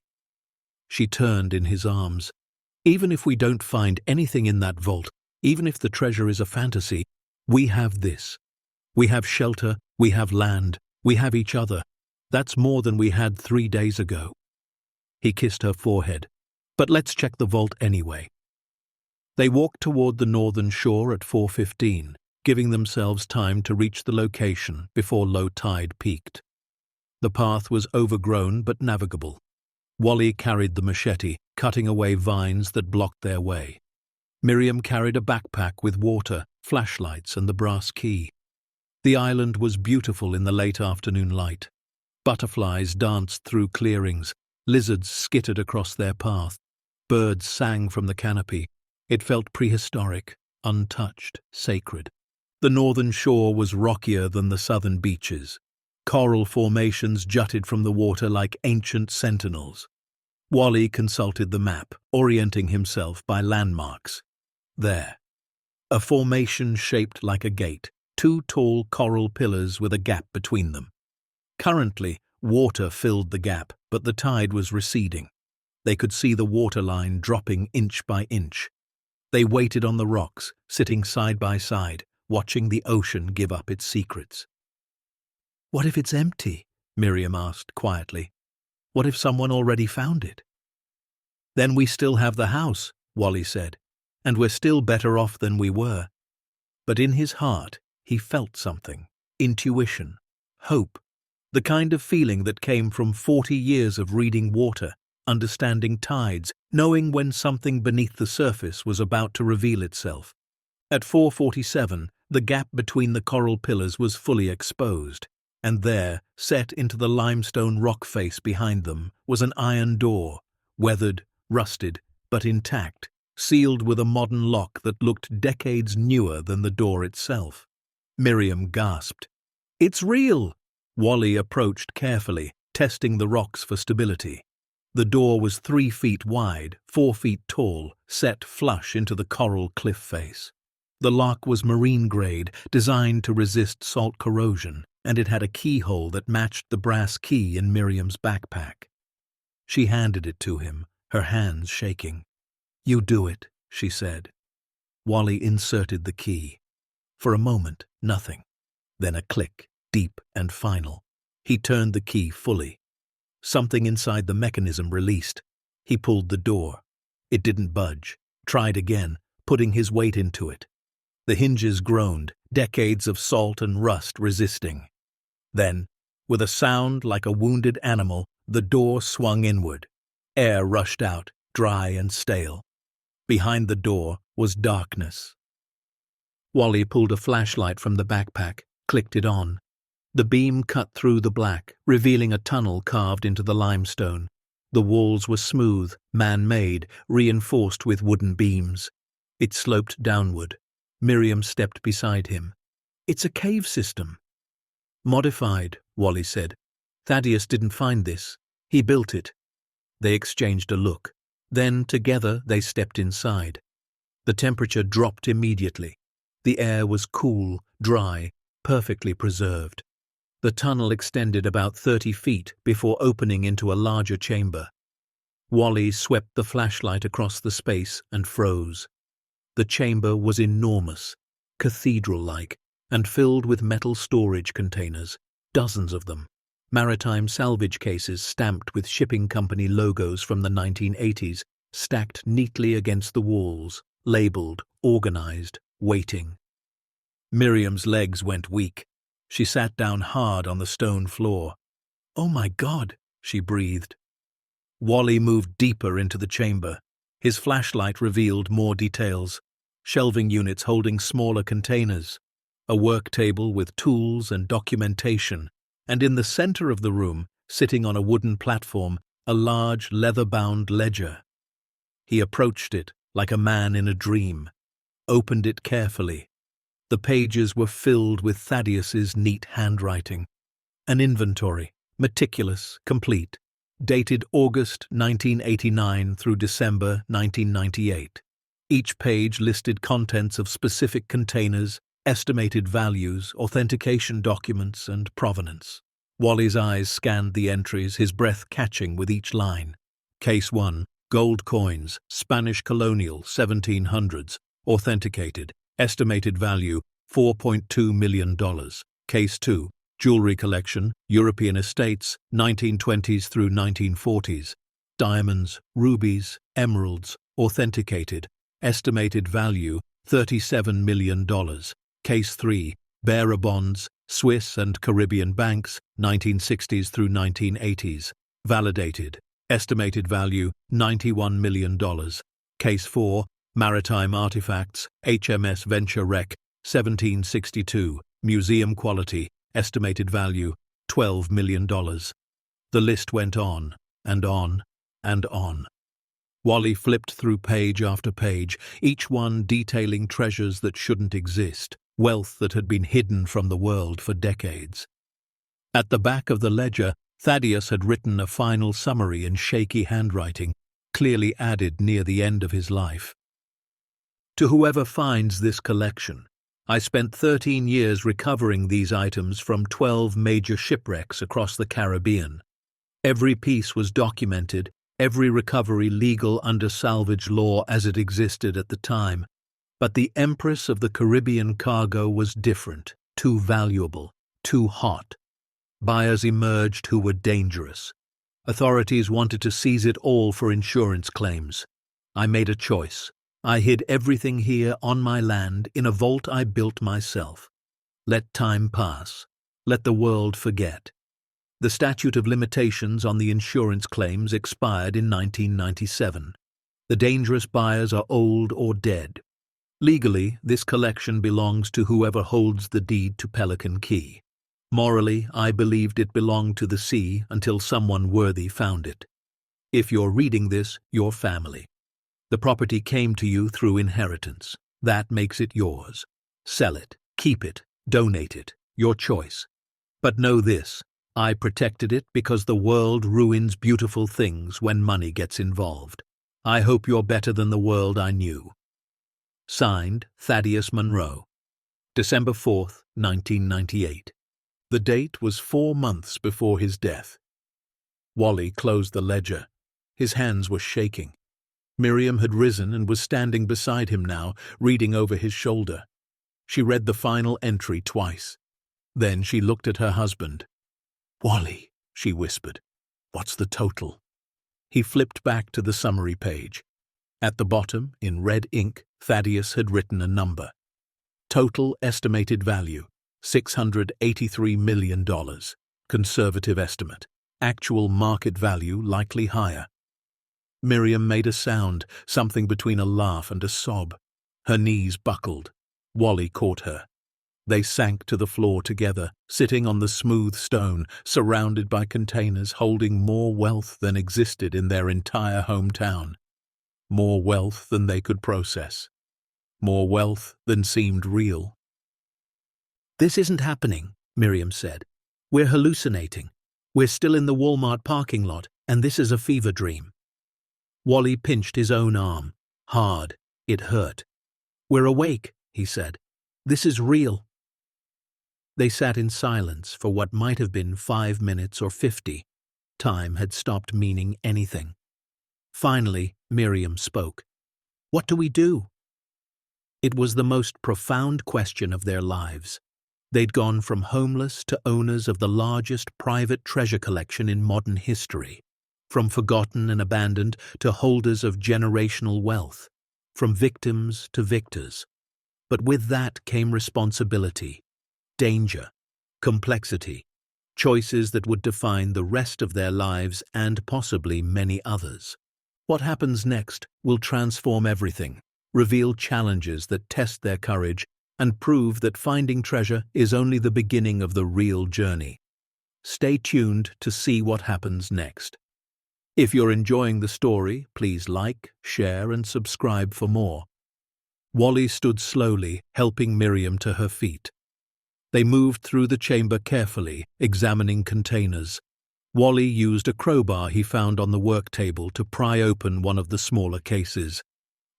She turned in his arms. "Even if we don't find anything in that vault, even if the treasure is a fantasy, we have this. We have shelter, we have land, we have each other. That's more than we had 3 days ago." He kissed her forehead. "But let's check the vault anyway." They walked toward the northern shore at 4:15, giving themselves time to reach the location before low tide peaked. The path was overgrown but navigable. Wally carried the machete, cutting away vines that blocked their way. Miriam carried a backpack with water, flashlights, and the brass key. The island was beautiful in the late afternoon light. Butterflies danced through clearings, lizards skittered across their path, birds sang from the canopy. It felt prehistoric, untouched, sacred. The northern shore was rockier than the southern beaches. Coral formations jutted from the water like ancient sentinels. Wally consulted the map, orienting himself by landmarks. There. A formation shaped like a gate, two tall coral pillars with a gap between them. Currently, water filled the gap, but the tide was receding. They could see the waterline dropping inch by inch. They waited on the rocks, sitting side by side, watching the ocean give up its secrets. "What if it's empty?" Miriam asked quietly. "What if someone already found it?" "Then we still have the house," Wally said, "and we're still better off than we were." But in his heart, he felt something. Intuition. Hope. The kind of feeling that came from 40 years of reading water, understanding tides, knowing when something beneath the surface was about to reveal itself. At 4:47, the gap between the coral pillars was fully exposed, and there, set into the limestone rock face behind them, was an iron door, weathered, rusted, but intact, sealed with a modern lock that looked decades newer than the door itself. Miriam gasped. "It's real!" Wally approached carefully, testing the rocks for stability. The door was 3 feet wide, 4 feet tall, set flush into the coral cliff face. The lock was marine-grade, designed to resist salt corrosion, and it had a keyhole that matched the brass key in Miriam's backpack. She handed it to him, her hands shaking. "You do it," she said. Wally inserted the key. For a moment, nothing. Then a click, deep and final. He turned the key fully. Something inside the mechanism released. He pulled the door. It didn't budge. Tried again, putting his weight into it. The hinges groaned, decades of salt and rust resisting. Then, with a sound like a wounded animal, the door swung inward. Air rushed out, dry and stale. Behind the door was darkness. Wally pulled a flashlight from the backpack, clicked it on. The beam cut through the black, revealing a tunnel carved into the limestone. The walls were smooth, man-made, reinforced with wooden beams. It sloped downward. Miriam stepped beside him. "It's a cave system." "Modified," Wally said. "Thaddeus didn't find this. He built it." They exchanged a look. Then, together, they stepped inside. The temperature dropped immediately. The air was cool, dry, perfectly preserved. The tunnel extended about 30 feet before opening into a larger chamber. Wally swept the flashlight across the space and froze. The chamber was enormous, cathedral-like, and filled with metal storage containers, dozens of them. Maritime salvage cases stamped with shipping company logos from the 1980s, stacked neatly against the walls, labeled, organized, waiting. Miriam's legs went weak. She sat down hard on the stone floor. "Oh my God," she breathed. Wally moved deeper into the chamber. His flashlight revealed more details. Shelving units holding smaller containers. A work table with tools and documentation. And in the center of the room, sitting on a wooden platform, a large leather-bound ledger. He approached it like a man in a dream. Opened it carefully. The pages were filled with Thaddeus's neat handwriting. An inventory, meticulous, complete, dated August 1989 through December 1998. Each page listed contents of specific containers, estimated values, authentication documents, and provenance. Wally's eyes scanned the entries, his breath catching with each line. Case 1, gold coins, Spanish colonial, 1700s, authenticated. Estimated value, $4.2 million. Case 2, jewelry collection, European estates, 1920s through 1940s. Diamonds, rubies, emeralds, authenticated. Estimated value, $37 million. Case 3, bearer bonds, Swiss and Caribbean banks, 1960s through 1980s. Validated. Estimated value, $91 million. Case 4, Maritime Artifacts, HMS Venture Wreck, 1762, museum quality, estimated value, $12 million. The list went on, and on, and on. Wally flipped through page after page, each one detailing treasures that shouldn't exist, wealth that had been hidden from the world for decades. At the back of the ledger, Thaddeus had written a final summary in shaky handwriting, clearly added near the end of his life. To whoever finds this collection, I spent 13 years recovering these items from 12 major shipwrecks across the Caribbean. Every piece was documented, every recovery legal under salvage law as it existed at the time. But the Empress of the Caribbean cargo was different, too valuable, too hot. Buyers emerged who were dangerous. Authorities wanted to seize it all for insurance claims. I made a choice. I hid everything here on my land in a vault I built myself. Let time pass. Let the world forget. The statute of limitations on the insurance claims expired in 1997. The dangerous buyers are old or dead. Legally, this collection belongs to whoever holds the deed to Pelican Key. Morally, I believed it belonged to the sea until someone worthy found it. If you're reading this, you're family. The property came to you through inheritance. That makes it yours. Sell it, keep it, donate it, your choice. But know this, I protected it because the world ruins beautiful things when money gets involved. I hope you're better than the world I knew. Signed, Thaddeus Monroe. December 4th, 1998. The date was 4 months before his death. Wally closed the ledger. His hands were shaking. Miriam had risen and was standing beside him now, reading over his shoulder. She read the final entry twice. Then she looked at her husband. "Wally," she whispered, "what's the total?" He flipped back to the summary page. At the bottom, in red ink, Thaddeus had written a number. Total estimated value, $683 million. Conservative estimate. Actual market value likely higher. Miriam made a sound, something between a laugh and a sob. Her knees buckled. Wally caught her. They sank to the floor together, sitting on the smooth stone, surrounded by containers holding more wealth than existed in their entire hometown. More wealth than they could process. More wealth than seemed real. "This isn't happening," Miriam said. "We're hallucinating. We're still in the Walmart parking lot, and this is a fever dream." Wally pinched his own arm. Hard. It hurt. "We're awake," he said. "This is real." They sat in silence for what might have been 5 minutes or 50. Time had stopped meaning anything. Finally, Miriam spoke. "What do we do?" It was the most profound question of their lives. They'd gone from homeless to owners of the largest private treasure collection in modern history. From forgotten and abandoned to holders of generational wealth, from victims to victors. But with that came responsibility, danger, complexity, choices that would define the rest of their lives and possibly many others. What happens next will transform everything, reveal challenges that test their courage, and prove that finding treasure is only the beginning of the real journey. Stay tuned to see what happens next. If you're enjoying the story, please like, share, and subscribe for more. Wally stood slowly, helping Miriam to her feet. They moved through the chamber carefully, examining containers. Wally used a crowbar he found on the work table to pry open one of the smaller cases.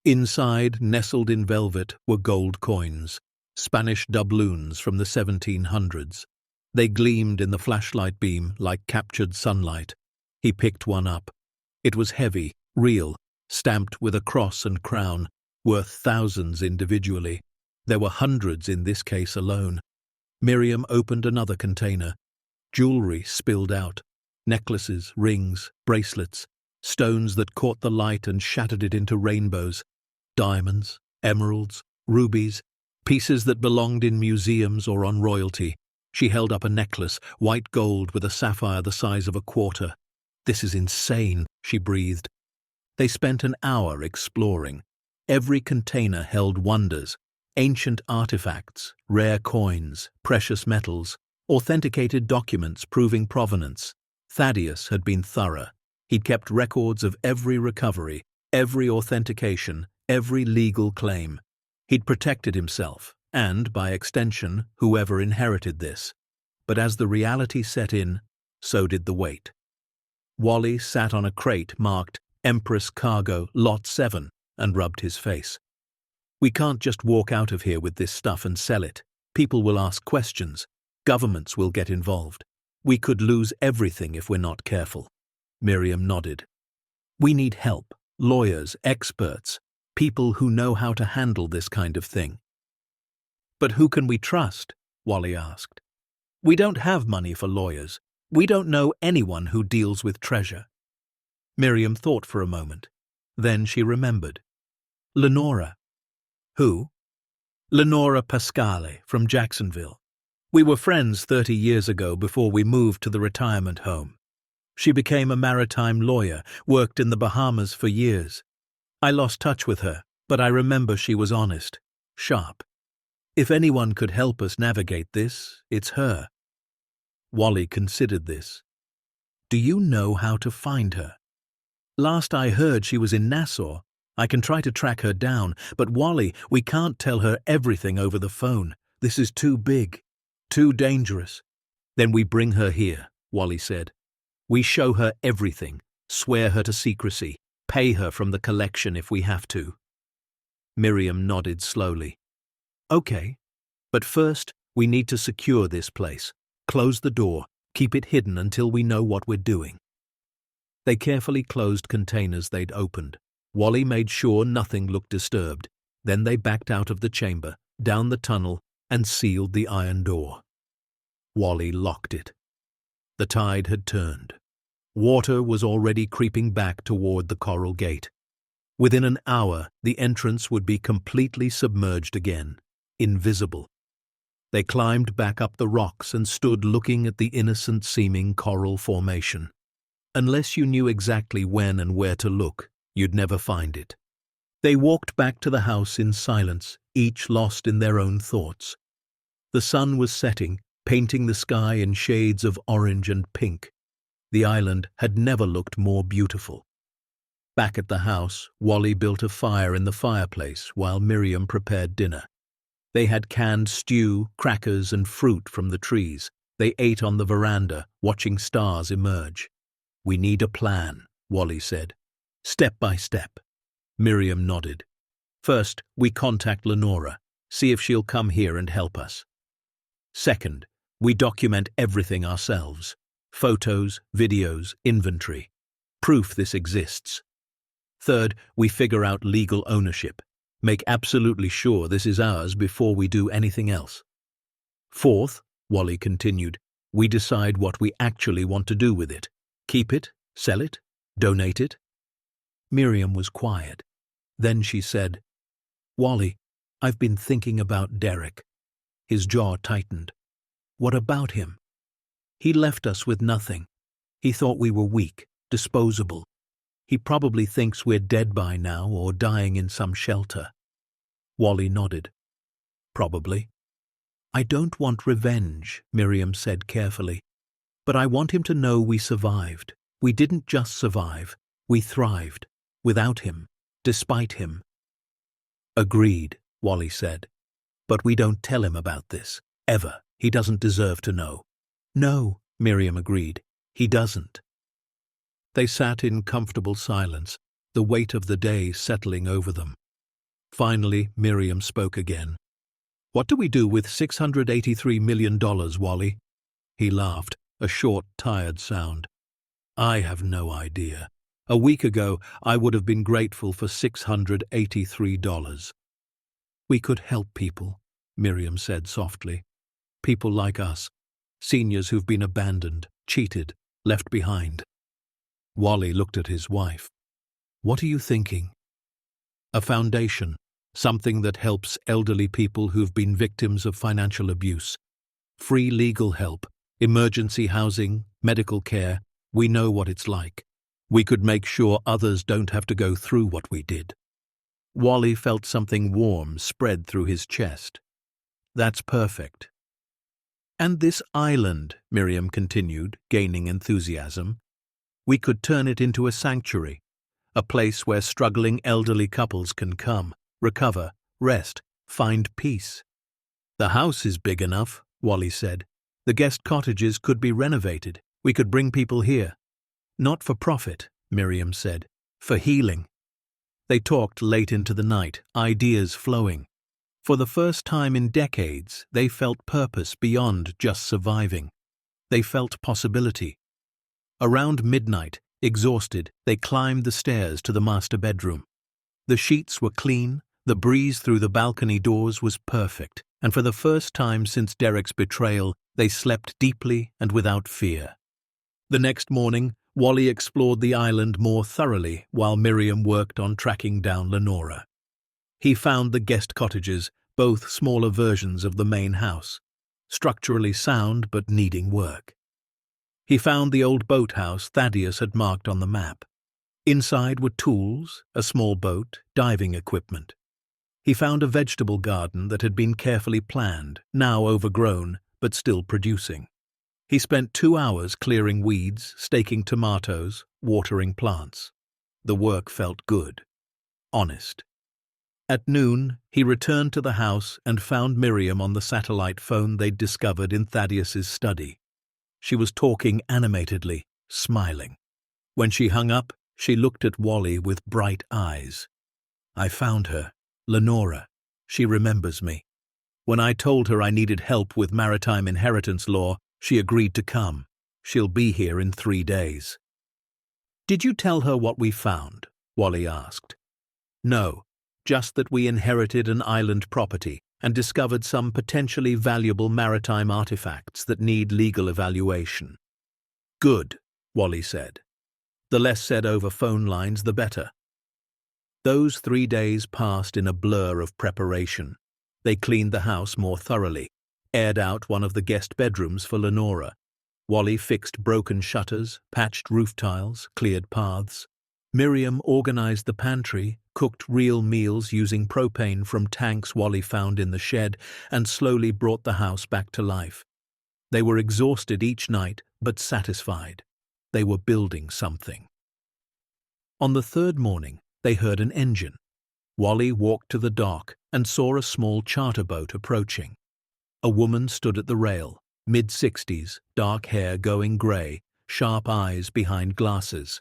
Inside, nestled in velvet, were gold coins, Spanish doubloons from the 1700s. They gleamed in the flashlight beam like captured sunlight. He picked one up. It was heavy, real, stamped with a cross and crown, worth thousands individually. There were hundreds in this case alone. Miriam opened another container. Jewelry spilled out. Necklaces, rings, bracelets, stones that caught the light and shattered it into rainbows. Diamonds, emeralds, rubies, pieces that belonged in museums or on royalty. She held up a necklace, white gold with a sapphire the size of a quarter. This is insane, she breathed. They spent an hour exploring. Every container held wonders, ancient artifacts, rare coins, precious metals, authenticated documents proving provenance. Thaddeus had been thorough. He'd kept records of every recovery, every authentication, every legal claim. He'd protected himself, and, by extension, whoever inherited this. But as the reality set in, so did the weight. Wally sat on a crate marked Empress Cargo Lot 7 and rubbed his face. We can't just walk out of here with this stuff and sell it. People will ask questions. Governments will get involved. We could lose everything if we're not careful. Miriam nodded. We need help, lawyers, experts, people who know how to handle this kind of thing. But who can we trust? Wally asked. We don't have money for lawyers. We don't know anyone who deals with treasure. Miriam thought for a moment. Then she remembered. Lenora. Who? Lenora Pasquale from Jacksonville. We were friends 30 years ago before we moved to the retirement home. She became a maritime lawyer, worked in the Bahamas for years. I lost touch with her, but I remember she was honest, sharp. If anyone could help us navigate this, it's her. Wally considered this. Do you know how to find her? Last I heard she was in Nassau. I can try to track her down, but Wally, we can't tell her everything over the phone. This is too big, too dangerous. Then we bring her here, Wally said. We show her everything, swear her to secrecy, pay her from the collection if we have to. Miriam nodded slowly. Okay, but first we need to secure this place. Close the door, keep it hidden until we know what we're doing. They carefully closed containers they'd opened. Wally made sure nothing looked disturbed. Then they backed out of the chamber, down the tunnel, and sealed the iron door. Wally locked it. The tide had turned. Water was already creeping back toward the coral gate. Within an hour, the entrance would be completely submerged again, invisible. They climbed back up the rocks and stood looking at the innocent-seeming coral formation. Unless you knew exactly when and where to look, you'd never find it. They walked back to the house in silence, each lost in their own thoughts. The sun was setting, painting the sky in shades of orange and pink. The island had never looked more beautiful. Back at the house, Wally built a fire in the fireplace while Miriam prepared dinner. They had canned stew, crackers, and fruit from the trees. They ate on the veranda, watching stars emerge. We need a plan, Wally said. Step by step. Miriam nodded. First, we contact Lenora, see if she'll come here and help us. Second, we document everything ourselves. Photos, videos, inventory. Proof this exists. Third, we figure out legal ownership. Make absolutely sure this is ours before we do anything else. Fourth, Wally continued, we decide what we actually want to do with it. Keep it, sell it, donate it. Miriam was quiet. Then she said, Wally, I've been thinking about Derek. His jaw tightened. What about him? He left us with nothing. He thought we were weak, disposable. He probably thinks we're dead by now or dying in some shelter. Wally nodded. Probably. I don't want revenge, Miriam said carefully. But I want him to know we survived. We didn't just survive. We thrived. Without him. Despite him. Agreed, Wally said. But we don't tell him about this. Ever. He doesn't deserve to know. No, Miriam agreed. He doesn't. They sat in comfortable silence, the weight of the day settling over them. Finally, Miriam spoke again. What do we do with $683 million, Wally? He laughed, a short, tired sound. I have no idea. A week ago, I would have been grateful for $683. We could help people, Miriam said softly. People like us. Seniors who've been abandoned, cheated, left behind. Wally looked at his wife. What are you thinking? A foundation, something that helps elderly people who've been victims of financial abuse. Free legal help, emergency housing, medical care, We know what it's like. We could make sure others don't have to go through what we did." Wally felt something warm spread through his chest. "That's perfect." "And this island," Miriam continued, gaining enthusiasm. "We could turn it into a sanctuary, a place where struggling elderly couples can come, recover, rest, find peace." "The house is big enough," Wally said. "The guest cottages could be renovated. We could bring people here." "Not for profit," Miriam said. "For healing." They talked late into the night, ideas flowing. For the first time in decades, they felt purpose beyond just surviving. They felt possibility. Around midnight, exhausted, they climbed the stairs to the master bedroom. The sheets were clean, the breeze through the balcony doors was perfect, and for the first time since Derek's betrayal, they slept deeply and without fear. The next morning, Wally explored the island more thoroughly while Miriam worked on tracking down Lenora. He found the guest cottages, both smaller versions of the main house, structurally sound but needing work. He found the old boathouse Thaddeus had marked on the map. Inside were tools, a small boat, diving equipment. He found a vegetable garden that had been carefully planned, now overgrown, but still producing. He spent 2 hours clearing weeds, staking tomatoes, watering plants. The work felt good, honest. At noon, he returned to the house and found Miriam on the satellite phone they'd discovered in Thaddeus's study. She was talking animatedly, smiling. When she hung up, she looked at Wally with bright eyes. "I found her, Lenora. She remembers me. When I told her I needed help with maritime inheritance law, she agreed to come. She'll be here in 3 days." "Did you tell her what we found?" Wally asked. "No. Just that we inherited an island property and discovered some potentially valuable maritime artifacts that need legal evaluation." "Good," Wally said. "The less said over phone lines, the better." Those 3 days passed in a blur of preparation. They cleaned the house more thoroughly, aired out one of the guest bedrooms for Lenora. Wally fixed broken shutters, patched roof tiles, cleared paths. Miriam organized the pantry, cooked real meals using propane from tanks Wally found in the shed, and slowly brought the house back to life. They were exhausted each night, but satisfied. They were building something. On the 3rd morning, they heard an engine. Wally walked to the dock and saw a small charter boat approaching. A woman stood at the rail, mid-60s, dark hair going grey, sharp eyes behind glasses.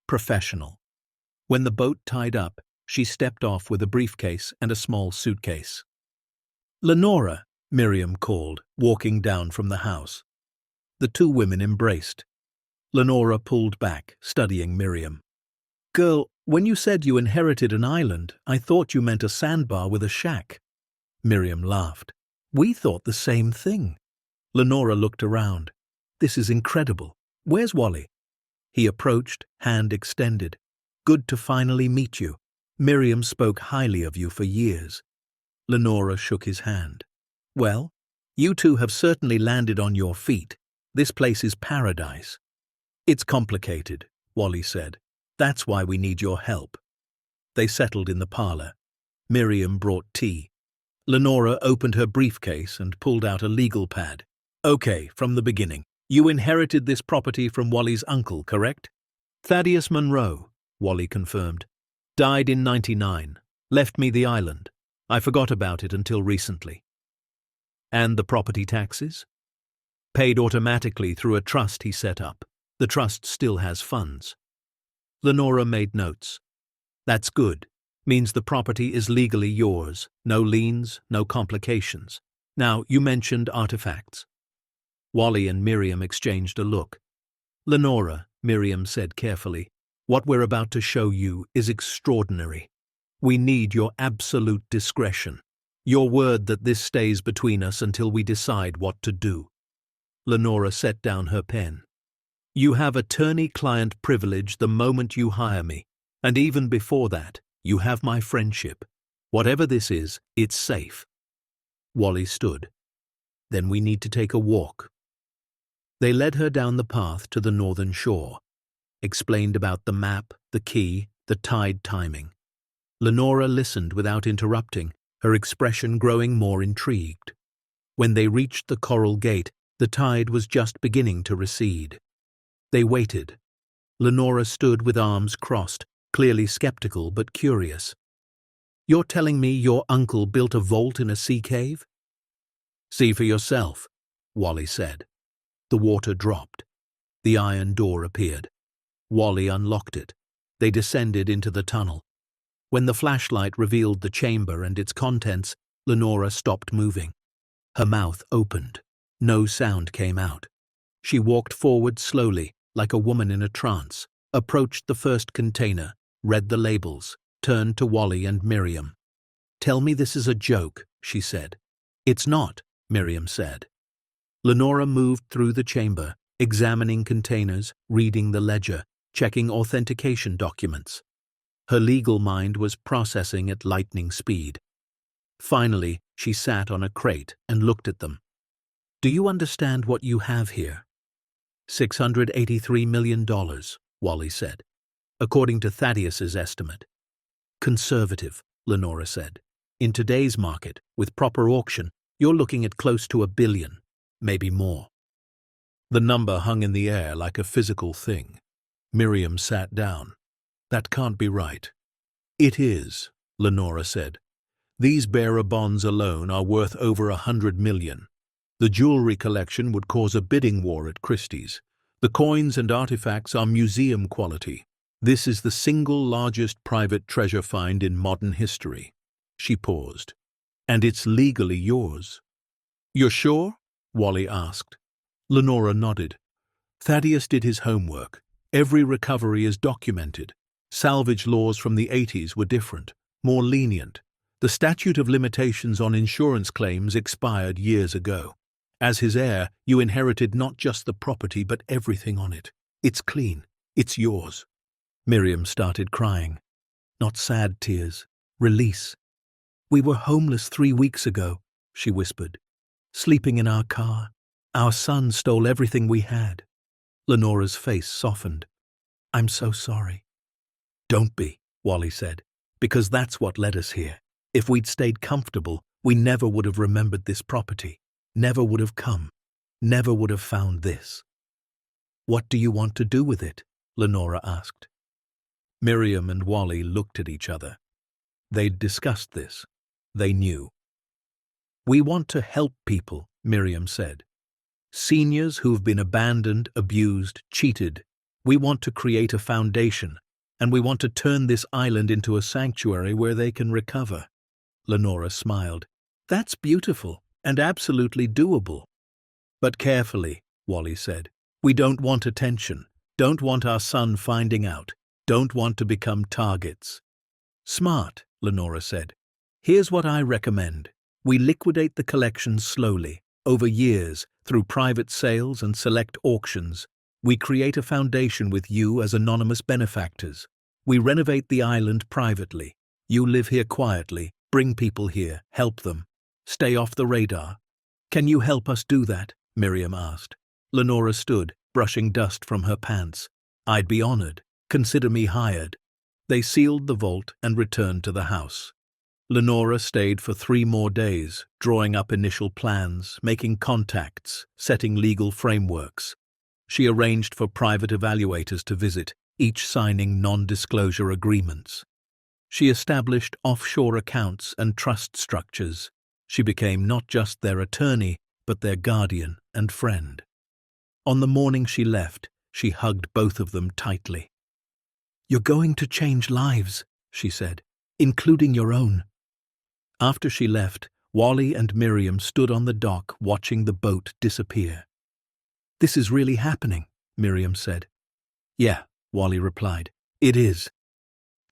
Professional. When the boat tied up, she stepped off with a briefcase and a small suitcase. "Lenora," Miriam called, walking down from the house. The 2 women embraced. Lenora pulled back, studying Miriam. "Girl, when you said you inherited an island, I thought you meant a sandbar with a shack." Miriam laughed. "We thought the same thing." Lenora looked around. "This is incredible. Where's Wally?" He approached, hand extended. "Good to finally meet you. Miriam spoke highly of you for years." Lenora shook his hand. "Well, you two have certainly landed on your feet. This place is paradise." "It's complicated," Wally said. "That's why we need your help." They settled in the parlor. Miriam brought tea. Lenora opened her briefcase and pulled out a legal pad. "Okay, from the beginning. You inherited this property from Wally's uncle, correct?" "Thaddeus Monroe," Wally confirmed. "Died in 99. Left me the island. I forgot about it until recently." "And the property taxes?" "Paid automatically through a trust he set up. The trust still has funds." Lenora made notes. "That's good. Means the property is legally yours. No liens, no complications. Now, you mentioned artifacts." Wally and Miriam exchanged a look. "Lenora," Miriam said carefully, "what we're about to show you is extraordinary. We need your absolute discretion. Your word that this stays between us until we decide what to do." Lenora set down her pen. "You have attorney-client privilege the moment you hire me, and even before that, you have my friendship. Whatever this is, it's safe." Wally stood. "Then we need to take a walk." They led her down the path to the northern shore, explained about the map, the key, the tide timing. Lenora listened without interrupting, her expression growing more intrigued. When they reached the coral gate, the tide was just beginning to recede. They waited. Lenora stood with arms crossed, clearly skeptical but curious. "You're telling me your uncle built a vault in a sea cave?" "See for yourself," Wally said. The water dropped. The iron door appeared. Wally unlocked it. They descended into the tunnel. When the flashlight revealed the chamber and its contents, Lenora stopped moving. Her mouth opened. No sound came out. She walked forward slowly, like a woman in a trance, approached the first container, read the labels, turned to Wally and Miriam. "Tell me this is a joke," she said. "It's not," Miriam said. Lenora moved through the chamber, examining containers, reading the ledger, checking authentication documents. Her legal mind was processing at lightning speed. Finally, she sat on a crate and looked at them. "Do you understand what you have here?" $683 million, Wally said, according to Thaddeus's estimate. "Conservative," Lenora said. "In today's market, with proper auction, you're looking at close to $1 billion, maybe more." The number hung in the air like a physical thing. Miriam sat down. "That can't be right." "It is," Lenora said. "These bearer bonds alone are worth over $100 million. The jewelry collection would cause a bidding war at Christie's. The coins and artifacts are museum quality. This is the single largest private treasure find in modern history." She paused. "And it's legally yours." "You're sure?" Wally asked. Lenora nodded. "Thaddeus did his homework. Every recovery is documented. Salvage laws from the 80s were different, more lenient. The statute of limitations on insurance claims expired years ago. As his heir, you inherited not just the property but everything on it. It's clean. It's yours." Miriam started crying. Not sad tears. Release. "We were homeless 3 weeks ago," she whispered. "Sleeping in our car. Our son stole everything we had." Lenora's face softened. "I'm so sorry." "Don't be," Wally said, "because that's what led us here. If we'd stayed comfortable, we never would have remembered this property, never would have come, never would have found this." "What do you want to do with it?" Lenora asked. Miriam and Wally looked at each other. They'd discussed this. They knew. "We want to help people," Miriam said. "Seniors who've been abandoned, abused, cheated. We want to create a foundation, and we want to turn this island into a sanctuary where they can recover." Lenora smiled. "That's beautiful and absolutely doable." "But carefully," Wally said. "We don't want attention, don't want our son finding out, don't want to become targets." "Smart," Lenora said. "Here's what I recommend. We liquidate the collection slowly, over years, through private sales and select auctions. We create a foundation with you as anonymous benefactors. We renovate the island privately. You live here quietly, bring people here, help them. Stay off the radar." "Can you help us do that?" Miriam asked. Lenora stood, brushing dust from her pants. "I'd be honored. Consider me hired." They sealed the vault and returned to the house. Lenora stayed for 3 more days, drawing up initial plans, making contacts, setting legal frameworks. She arranged for private evaluators to visit, each signing non-disclosure agreements. She established offshore accounts and trust structures. She became not just their attorney, but their guardian and friend. On the morning she left, she hugged both of them tightly. "You're going to change lives," she said, "including your own." After she left, Wally and Miriam stood on the dock watching the boat disappear. "This is really happening," Miriam said. "Yeah," Wally replied. "It is."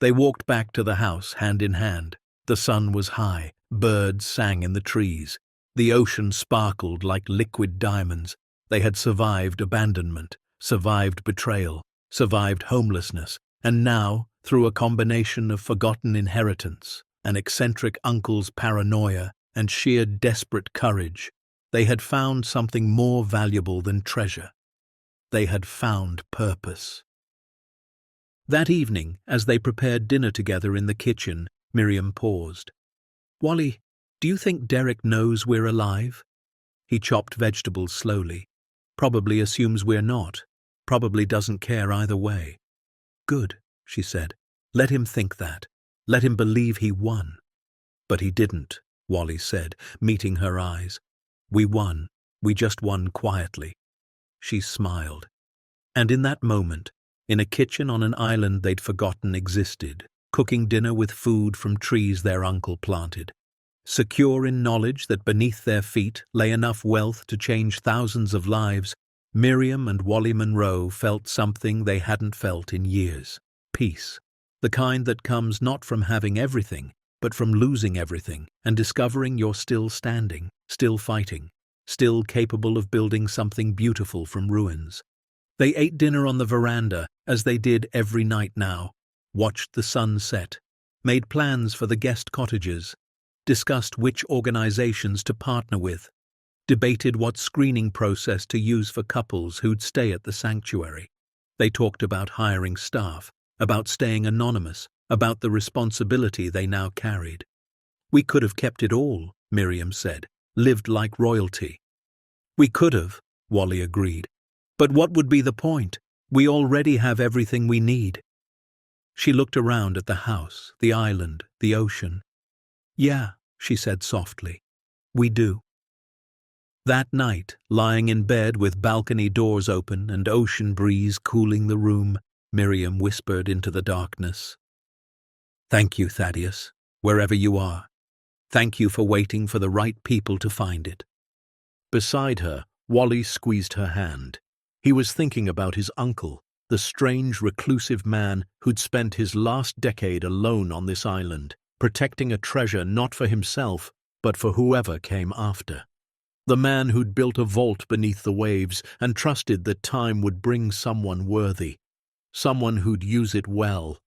They walked back to the house hand in hand. The sun was high, birds sang in the trees. The ocean sparkled like liquid diamonds. They had survived abandonment, survived betrayal, survived homelessness, and now, through a combination of forgotten inheritance, an eccentric uncle's paranoia, and sheer desperate courage, They had found something more valuable than treasure. They had found purpose. That evening, as they prepared dinner together in the kitchen, Miriam paused. "Wally, do you think Derek knows we're alive?" He chopped vegetables slowly. "Probably assumes we're not. Probably doesn't care either way." "Good," she said. "Let him think that. Let him believe he won." "But he didn't," Wally said, meeting her eyes. "We won. We just won quietly." She smiled. And in that moment, in a kitchen on an island they'd forgotten existed, cooking dinner with food from trees their uncle planted, secure in knowledge that beneath their feet lay enough wealth to change thousands of lives, Miriam and Wally Monroe felt something they hadn't felt in years. Peace. The kind that comes not from having everything, but from losing everything and discovering you're still standing, still fighting, still capable of building something beautiful from ruins. They ate dinner on the veranda, as they did every night now, watched the sun set, made plans for the guest cottages, discussed which organizations to partner with, debated what screening process to use for couples who'd stay at the sanctuary. They talked about hiring staff, about staying anonymous, about the responsibility they now carried. "We could have kept it all," Miriam said, "lived like royalty." "We could have," Wally agreed. "But what would be the point? We already have everything we need." She looked around at the house, the island, the ocean. "Yeah," she said softly, "we do." That night, lying in bed with balcony doors open and ocean breeze cooling the room, Miriam whispered into the darkness, "Thank you, Thaddeus, wherever you are. Thank you for waiting for the right people to find it." Beside her, Wally squeezed her hand. He was thinking about his uncle, the strange, reclusive man who'd spent his last decade alone on this island, protecting a treasure not for himself, but for whoever came after. The man who'd built a vault beneath the waves and trusted that time would bring someone worthy, someone who'd use it well.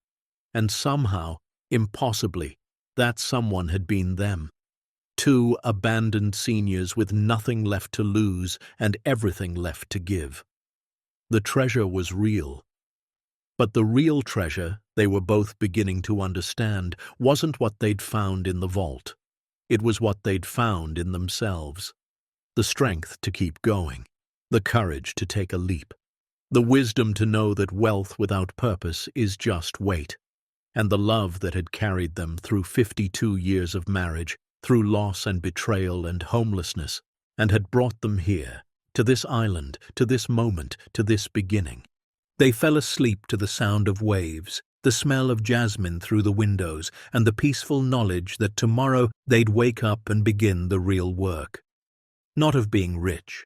And somehow, impossibly, that someone had been them. Two abandoned seniors with nothing left to lose and everything left to give. The treasure was real. But the real treasure, they were both beginning to understand, wasn't what they'd found in the vault. It was what they'd found in themselves. The strength to keep going, the courage to take a leap, the wisdom to know that wealth without purpose is just weight, and the love that had carried them through 52 years of marriage, through loss and betrayal and homelessness, and had brought them here, to this island, to this moment, to this beginning. They fell asleep to the sound of waves, the smell of jasmine through the windows, and the peaceful knowledge that tomorrow they'd wake up and begin the real work. Not of being rich,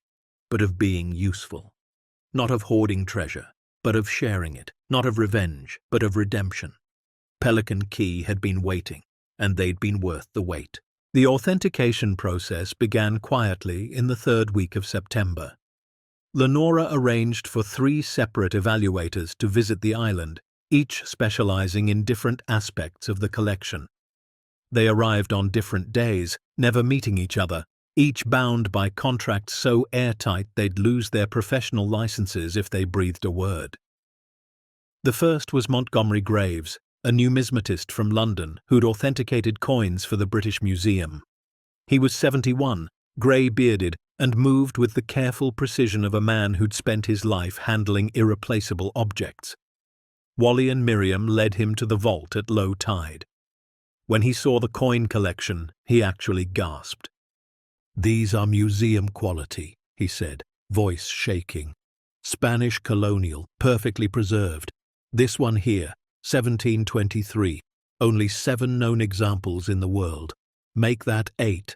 but of being useful. Not of hoarding treasure, but of sharing it. Not of revenge, but of redemption. Pelican Key had been waiting, and they'd been worth the wait. The authentication process began quietly in the 3rd week of September. Lenora arranged for 3 separate evaluators to visit the island, each specializing in different aspects of the collection. They arrived on different days, never meeting each other, each bound by contracts so airtight they'd lose their professional licenses if they breathed a word. The first was Montgomery Graves, a numismatist from London who'd authenticated coins for the British Museum. He was 71, grey-bearded, and moved with the careful precision of a man who'd spent his life handling irreplaceable objects. Wally and Miriam led him to the vault at low tide. When he saw the coin collection, he actually gasped. "These are museum quality," he said, voice shaking. "Spanish colonial, perfectly preserved. This one here, 1723, only 7 known examples in the world. Make that 8.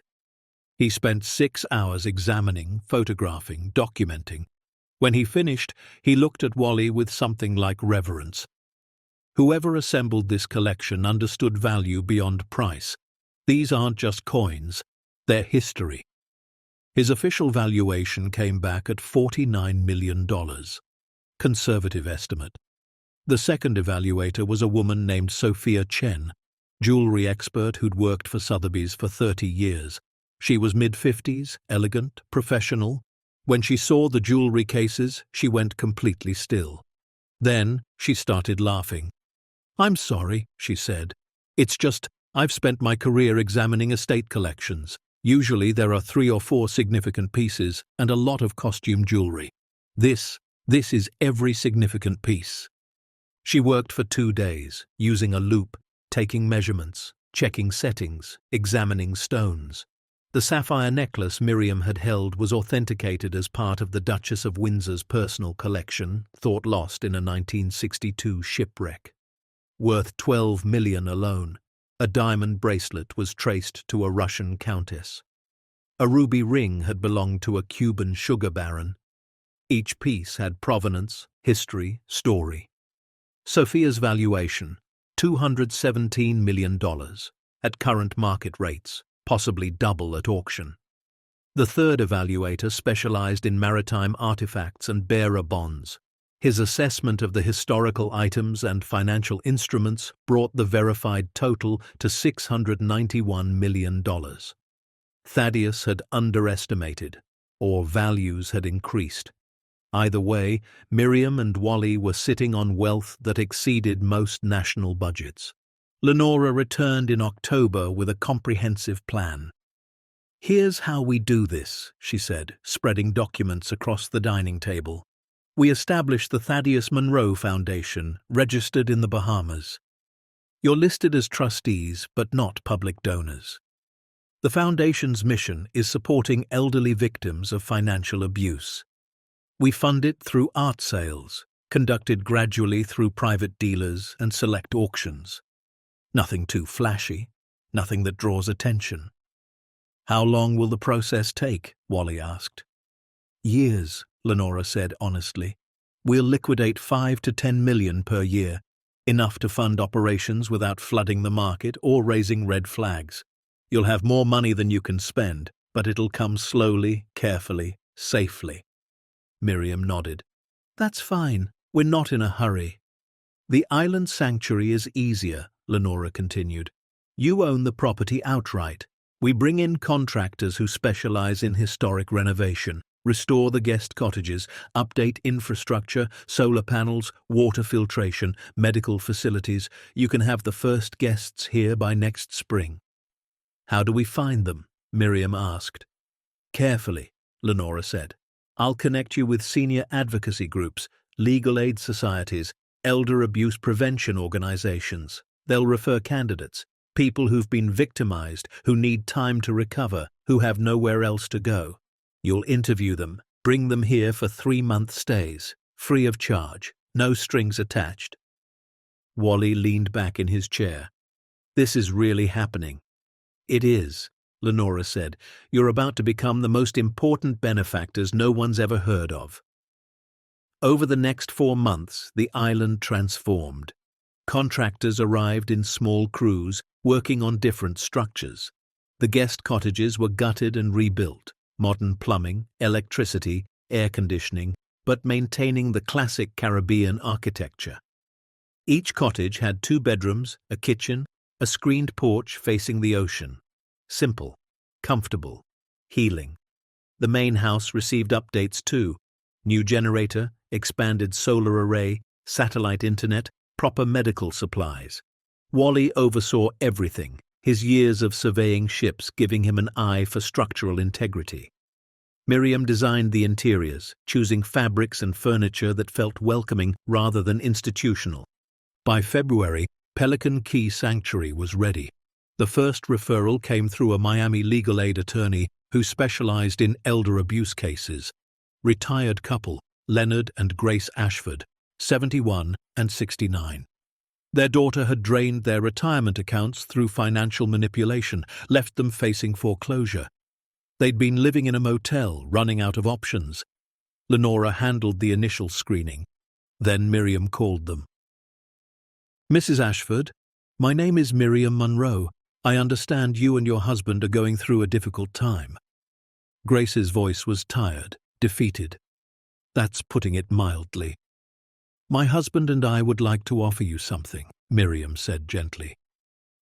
He spent 6 hours examining, photographing, documenting. When he finished, he looked at Wally with something like reverence. Whoever assembled this collection understood value beyond price. These aren't just coins, they're history. His official valuation came back at $49 million. Conservative estimate. The second evaluator was a woman named Sophia Chen, jewelry expert who'd worked for Sotheby's for 30 years. She was mid-50s, elegant, professional. When she saw the jewelry cases, she went completely still. Then she started laughing. "I'm sorry," she said. "It's just, I've spent my career examining estate collections. Usually there are 3 or 4 significant pieces and a lot of costume jewelry. This is every significant piece." She worked for 2 days, using a loupe, taking measurements, checking settings, examining stones. The sapphire necklace Miriam had held was authenticated as part of the Duchess of Windsor's personal collection, thought lost in a 1962 shipwreck. Worth $12 million alone, a diamond bracelet was traced to a Russian countess. A ruby ring had belonged to a Cuban sugar baron. Each piece had provenance, history, story. Sophia's valuation, $217 million, at current market rates, possibly double at auction. The third evaluator specialized in maritime artifacts and bearer bonds. His assessment of the historical items and financial instruments brought the verified total to $691 million. Thaddeus had underestimated, or values had increased. Either way, Miriam and Wally were sitting on wealth that exceeded most national budgets. Lenora returned in October with a comprehensive plan. "Here's how we do this," she said, spreading documents across the dining table. "We established the Thaddeus Monroe Foundation, registered in the Bahamas. You're listed as trustees, but not public donors. The foundation's mission is supporting elderly victims of financial abuse. We fund it through art sales, conducted gradually through private dealers and select auctions. Nothing too flashy, nothing that draws attention." "How long will the process take?" Wally asked. "Years," Lenora said honestly. "We'll liquidate 5 to 10 million per year, enough to fund operations without flooding the market or raising red flags. You'll have more money than you can spend, but it'll come slowly, carefully, safely." Miriam nodded. "That's fine. We're not in a hurry." "The island sanctuary is easier," Lenora continued. "You own the property outright. We bring in contractors who specialize in historic renovation, restore the guest cottages, update infrastructure, solar panels, water filtration, medical facilities. You can have the first guests here by next spring." "How do we find them?" Miriam asked. "Carefully," Lenora said. "I'll connect you with senior advocacy groups, legal aid societies, elder abuse prevention organizations. They'll refer candidates, people who've been victimized, who need time to recover, who have nowhere else to go. You'll interview them, bring them here for 3-month stays, free of charge, no strings attached." Wally leaned back in his chair. "This is really happening." "It is," Lenora said. "You're about to become the most important benefactors no one's ever heard of." Over the next 4 months, the island transformed. Contractors arrived in small crews, working on different structures. The guest cottages were gutted and rebuilt, modern plumbing, electricity, air conditioning, but maintaining the classic Caribbean architecture. Each cottage had 2 bedrooms, a kitchen, a screened porch facing the ocean. Simple, comfortable, healing. The main house received updates too. New generator, expanded solar array, satellite internet, proper medical supplies. Wally oversaw everything, his years of surveying ships giving him an eye for structural integrity. Miriam designed the interiors, choosing fabrics and furniture that felt welcoming rather than institutional. By February, Pelican Key Sanctuary was ready. The first referral came through a Miami legal aid attorney who specialized in elder abuse cases. Retired couple, Leonard and Grace Ashford, 71 and 69. Their daughter had drained their retirement accounts through financial manipulation, left them facing foreclosure. They'd been living in a motel, running out of options. Lenora handled the initial screening. Then Miriam called them. "Mrs. Ashford, my name is Miriam Monroe. I understand you and your husband are going through a difficult time." Grace's voice was tired, defeated. "That's putting it mildly." "My husband and I would like to offer you something," Miriam said gently.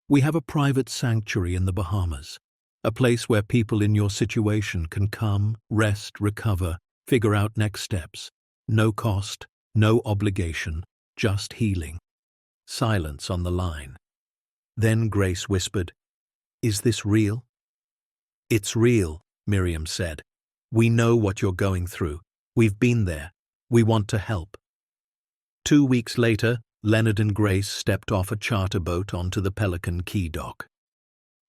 "We have a private sanctuary in the Bahamas. A place where people in your situation can come, rest, recover, figure out next steps. No cost, no obligation, just healing. Silence on the line. Then Grace whispered, "Is this real?" "It's real," Miriam said. "We know what you're going through. We've been there. We want to help." 2 weeks later, Leonard and Grace stepped off a charter boat onto the Pelican Key dock.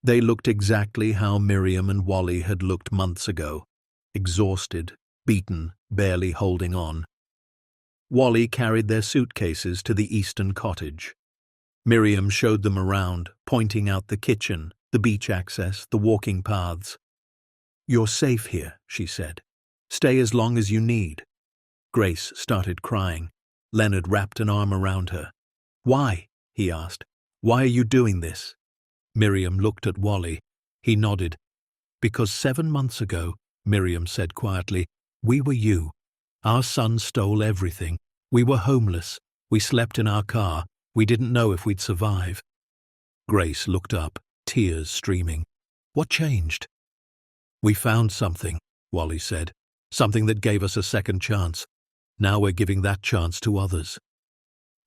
They looked exactly how Miriam and Wally had looked months ago, exhausted, beaten, barely holding on. Wally carried their suitcases to the Eastern cottage. Miriam showed them around, pointing out the kitchen, the beach access, the walking paths. "You're safe here," she said. "Stay as long as you need." Grace started crying. Leonard wrapped an arm around her. "Why?" he asked. "Why are you doing this?" Miriam looked at Wally. He nodded. "Because 7 months ago," Miriam said quietly, "we were you. Our son stole everything. We were homeless. We slept in our car. We didn't know if we'd survive." Grace looked up, tears streaming. "What changed?" "We found something," Wally said. "Something that gave us a second chance. Now we're giving that chance to others."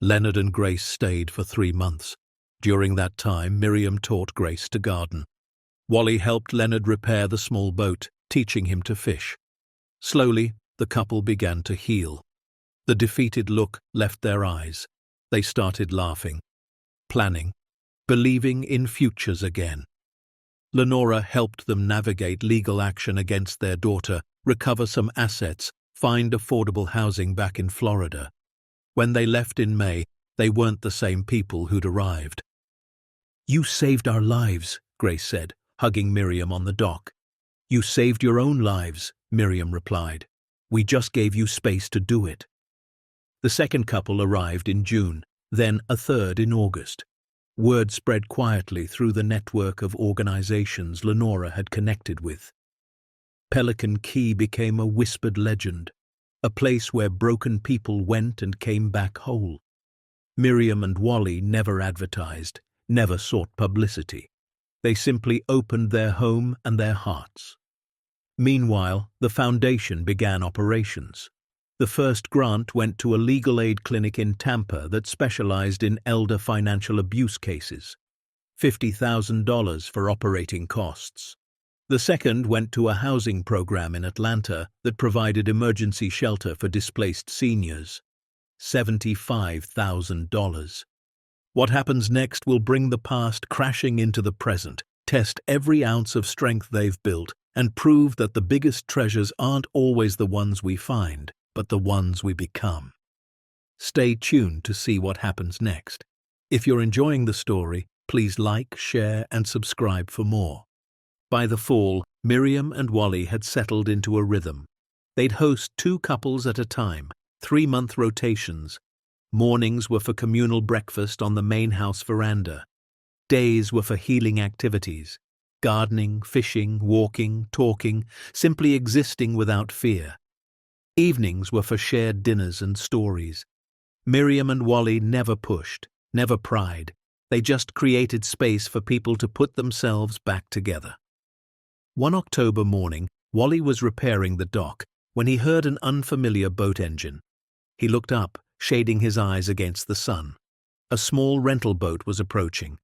Leonard and Grace stayed for 3 months. During that time, Miriam taught Grace to garden. Wally helped Leonard repair the small boat, teaching him to fish. Slowly, the couple began to heal. The defeated look left their eyes. They started laughing, planning, believing in futures again. Lenora helped them navigate legal action against their daughter, recover some assets, find affordable housing back in Florida. When they left in May, they weren't the same people who'd arrived. "You saved our lives," Grace said, hugging Miriam on the dock. "You saved your own lives," Miriam replied. "We just gave you space to do it." The second couple arrived in June, then a third in August. Word spread quietly through the network of organizations Lenora had connected with. Pelican Key became a whispered legend, a place where broken people went and came back whole. Miriam and Wally never advertised, never sought publicity. They simply opened their home and their hearts. Meanwhile, the foundation began operations. The first grant went to a legal aid clinic in Tampa that specialized in elder financial abuse cases. $50,000 for operating costs. The second went to a housing program in Atlanta that provided emergency shelter for displaced seniors. $75,000. What happens next will bring the past crashing into the present, test every ounce of strength they've built, and prove that the biggest treasures aren't always the ones we find, but the ones we become. Stay tuned to see what happens next. If you're enjoying the story, please like, share, and subscribe for more. By the fall, Miriam and Wally had settled into a rhythm. They'd host 2 couples at a time, 3-month rotations. Mornings were for communal breakfast on the main house veranda. Days were for healing activities, gardening, fishing, walking, talking, simply existing without fear. Evenings were for shared dinners and stories. Miriam and Wally never pushed, never pried. They just created space for people to put themselves back together. One October morning, Wally was repairing the dock when he heard an unfamiliar boat engine. He looked up, shading his eyes against the sun. A small rental boat was approaching.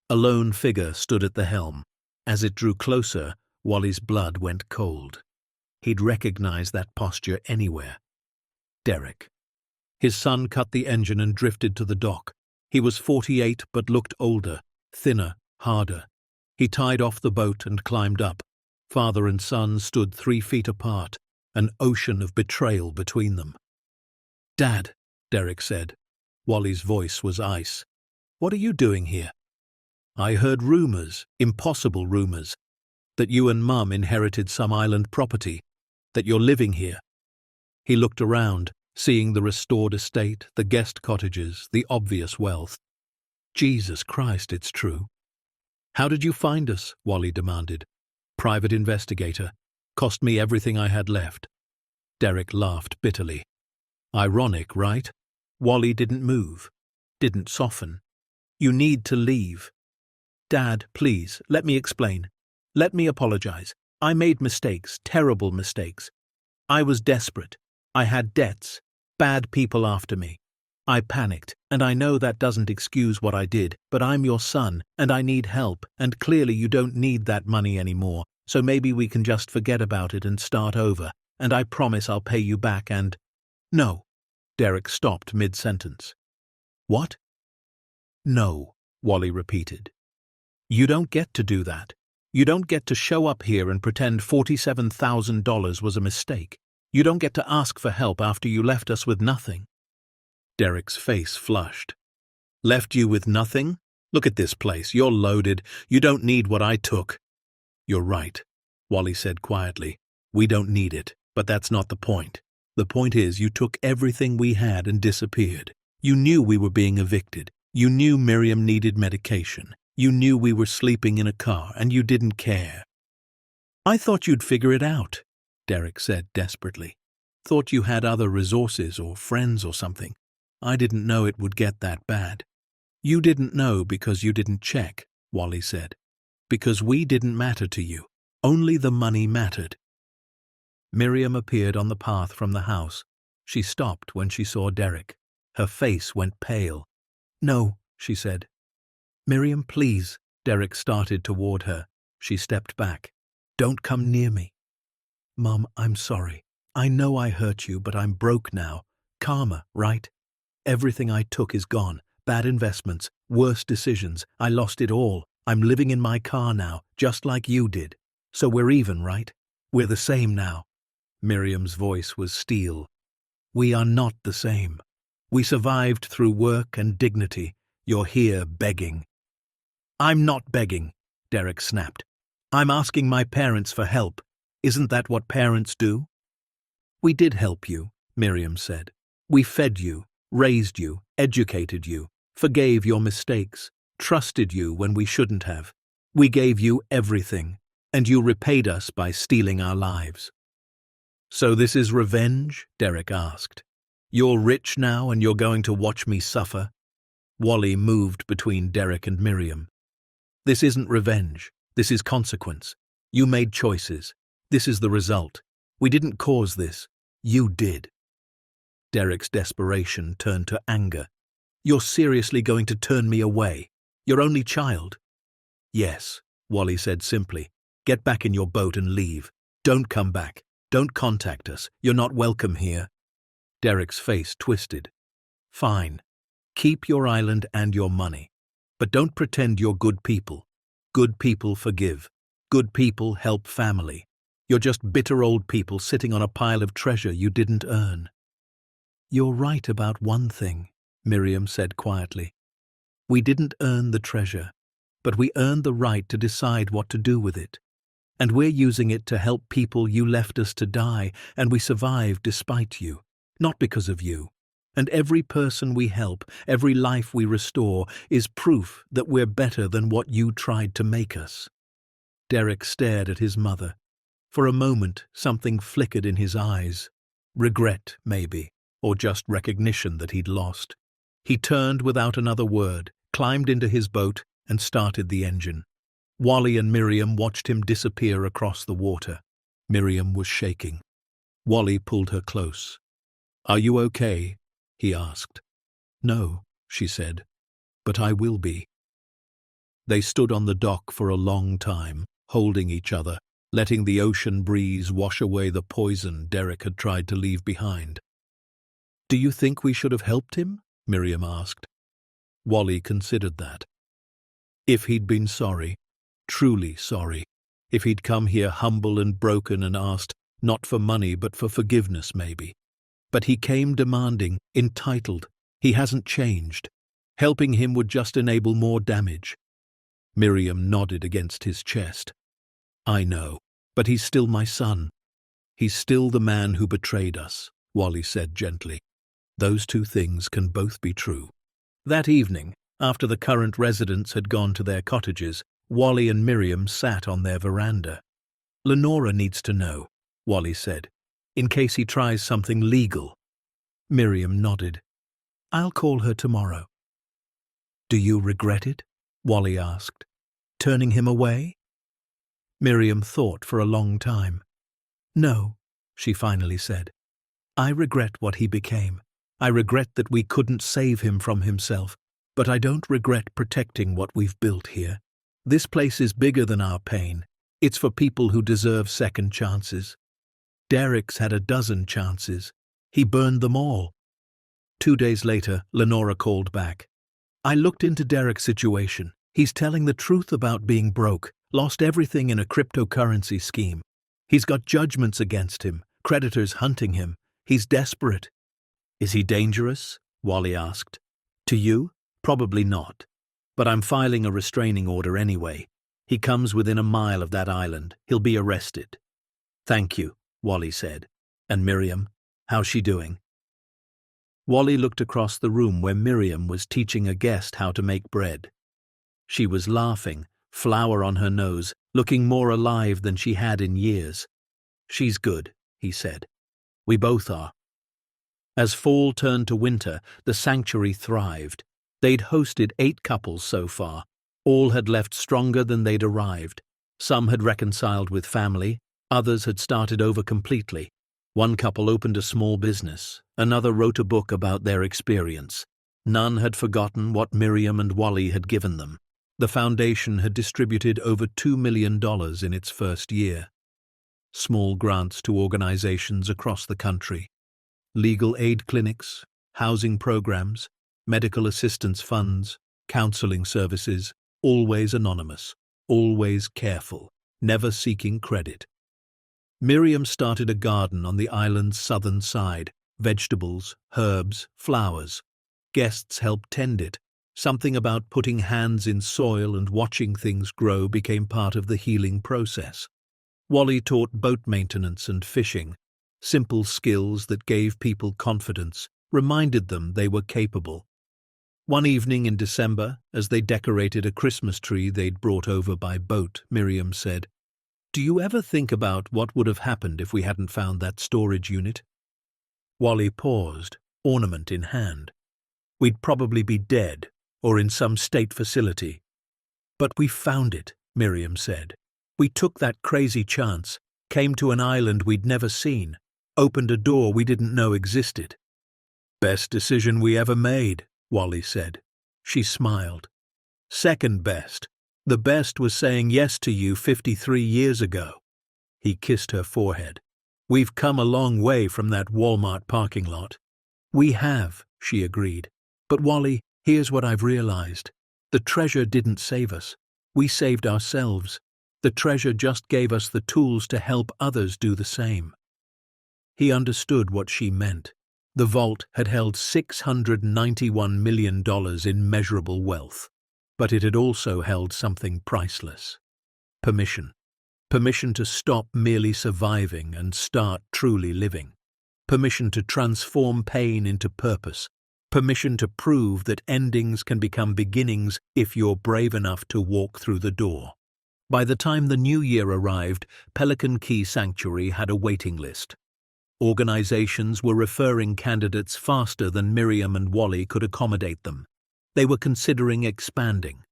A lone figure stood at the helm. As it drew closer, Wally's blood went cold. He'd recognize that posture anywhere. Derek. His son cut the engine and drifted to the dock. He was 48 but looked older, thinner, harder. He tied off the boat and climbed up. Father and son stood 3 feet apart, an ocean of betrayal between them. "Dad," Derek said. Wally's voice was ice. "What are you doing here?" "I heard rumors, impossible rumors, that you and Mum inherited some island property, that you're living here." He looked around, seeing the restored estate, the guest cottages, the obvious wealth. "Jesus Christ, it's true." "How did you find us?" Wally demanded. "Private investigator. Cost me everything I had left." Derek laughed bitterly. "Ironic, right?" Wally didn't move, didn't soften. "You need to leave." "Dad, please, let me explain." Let me apologize. I made mistakes, terrible mistakes. I was desperate. I had debts, bad people after me. I panicked, and I know that doesn't excuse what I did, but I'm your son, and I need help, and clearly you don't need that money anymore, so maybe we can just forget about it and start over, and I promise I'll pay you back and— No. Derek stopped mid-sentence. What? No, Wally repeated. You don't get to do that. You don't get to show up here and pretend $47,000 was a mistake. You don't get to ask for help after you left us with nothing. Derek's face flushed. Left you with nothing? Look at this place. You're loaded. You don't need what I took. You're right, Wally said quietly. We don't need it, but that's not the point. The point is you took everything we had and disappeared. You knew we were being evicted. You knew Miriam needed medication. You knew we were sleeping in a car, and you didn't care. I thought you'd figure it out, Derek said desperately. Thought you had other resources or friends or something. I didn't know it would get that bad. You didn't know because you didn't check, Wally said. Because we didn't matter to you. Only the money mattered. Miriam appeared on the path from the house. She stopped when she saw Derek. Her face went pale. No, she said. Miriam, please. Derek started toward her. She stepped back. Don't come near me. Mom, I'm sorry. I know I hurt you, but I'm broke now. Karma, right? Everything I took is gone. Bad investments, worse decisions. I lost it all. I'm living in my car now, just like you did. So we're even, right? We're the same now. Miriam's voice was steel. We are not the same. We survived through work and dignity. You're here begging. I'm not begging, Derek snapped. I'm asking my parents for help. Isn't that what parents do? We did help you, Miriam said. We fed you, raised you, educated you, forgave your mistakes, trusted you when we shouldn't have. We gave you everything, and you repaid us by stealing our lives. So this is revenge? Derek asked. You're rich now and you're going to watch me suffer? Wally moved between Derek and Miriam. This isn't revenge. This is consequence. You made choices. This is the result. We didn't cause this. You did. Derek's desperation turned to anger. You're seriously going to turn me away? Your only child? Yes, Wally said simply. Get back in your boat and leave. Don't come back. Don't contact us. You're not welcome here. Derek's face twisted. Fine. Keep your island and your money. But don't pretend you're good people. Good people forgive. Good people help family. You're just bitter old people sitting on a pile of treasure you didn't earn. You're right about one thing, Miriam said quietly. We didn't earn the treasure, but we earned the right to decide what to do with it. And we're using it to help people you left us to die, and we survived despite you, not because of you. And every person we help, every life we restore, is proof that we're better than what you tried to make us. Derek stared at his mother. For a moment, something flickered in his eyes. Regret, maybe, or just recognition that he'd lost. He turned without another word, climbed into his boat, and started the engine. Wally and Miriam watched him disappear across the water. Miriam was shaking. Wally pulled her close. Are you okay? He asked. No, she said, but I will be. They stood on the dock for a long time, holding each other, letting the ocean breeze wash away the poison Derek had tried to leave behind. Do you think we should have helped him? Miriam asked. Wally considered that. If he'd been sorry, truly sorry, if he'd come here humble and broken and asked, not for money but for forgiveness maybe. But he came demanding, entitled. He hasn't changed. Helping him would just enable more damage. Miriam nodded against his chest. I know, but he's still my son. He's still the man who betrayed us, Wally said gently. Those two things can both be true. That evening, after the current residents had gone to their cottages, Wally and Miriam sat on their veranda. Lenora needs to know, Wally said, in case he tries something legal. Miriam nodded. I'll call her tomorrow. Do you regret it? Wally asked. Turning him away? Miriam thought for a long time. "No," she finally said. "I regret what he became. I regret that we couldn't save him from himself, but I don't regret protecting what we've built here. This place is bigger than our pain. It's for people who deserve second chances. Derek's had a dozen chances. He burned them all." 2 days later, Lenora called back. "I looked into Derek's situation. He's telling the truth about being broke, lost everything in a cryptocurrency scheme. He's got judgments against him, creditors hunting him. He's desperate." "Is he dangerous?" Wally asked. "To you? Probably not. But I'm filing a restraining order anyway. He comes within a mile of that island. He'll be arrested." "Thank you," Wally said. "And Miriam, how's she doing?" Wally looked across the room where Miriam was teaching a guest how to make bread. She was laughing, flour on her nose, looking more alive than she had in years. "She's good," he said. "We both are." As fall turned to winter, the sanctuary thrived. They'd hosted 8 couples so far. All had left stronger than they'd arrived. Some had reconciled with family, others had started over completely. One couple opened a small business, another wrote a book about their experience. None had forgotten what Miriam and Wally had given them. The foundation had distributed over $2 million in its first year. Small grants to organizations across the country. Legal aid clinics, housing programs, medical assistance funds, counseling services, always anonymous, always careful, never seeking credit. Miriam started a garden on the island's southern side, vegetables, herbs, flowers. Guests helped tend it. Something about putting hands in soil and watching things grow became part of the healing process. Wally taught boat maintenance and fishing, simple skills that gave people confidence, reminded them they were capable. One evening in December, as they decorated a Christmas tree they'd brought over by boat, Miriam said, "Do you ever think about what would have happened if we hadn't found that storage unit?" Wally paused, ornament in hand. "We'd probably be dead, or in some state facility." "But we found it," Miriam said. "We took that crazy chance, came to an island we'd never seen, opened a door we didn't know existed." "Best decision we ever made," Wally said. She smiled. "Second best. The best was saying yes to you 53 years ago." He kissed her forehead. "We've come a long way from that Walmart parking lot." "We have," she agreed. "But Wally, here's what I've realized. The treasure didn't save us. We saved ourselves. The treasure just gave us the tools to help others do the same." He understood what she meant. The vault had held $691 million in measurable wealth, but it had also held something priceless. Permission. Permission to stop merely surviving and start truly living. Permission to transform pain into purpose. Permission to prove that endings can become beginnings if you're brave enough to walk through the door. By the time the new year arrived, Pelican Key Sanctuary had a waiting list. Organizations were referring candidates faster than Miriam and Wally could accommodate them. They were considering expanding,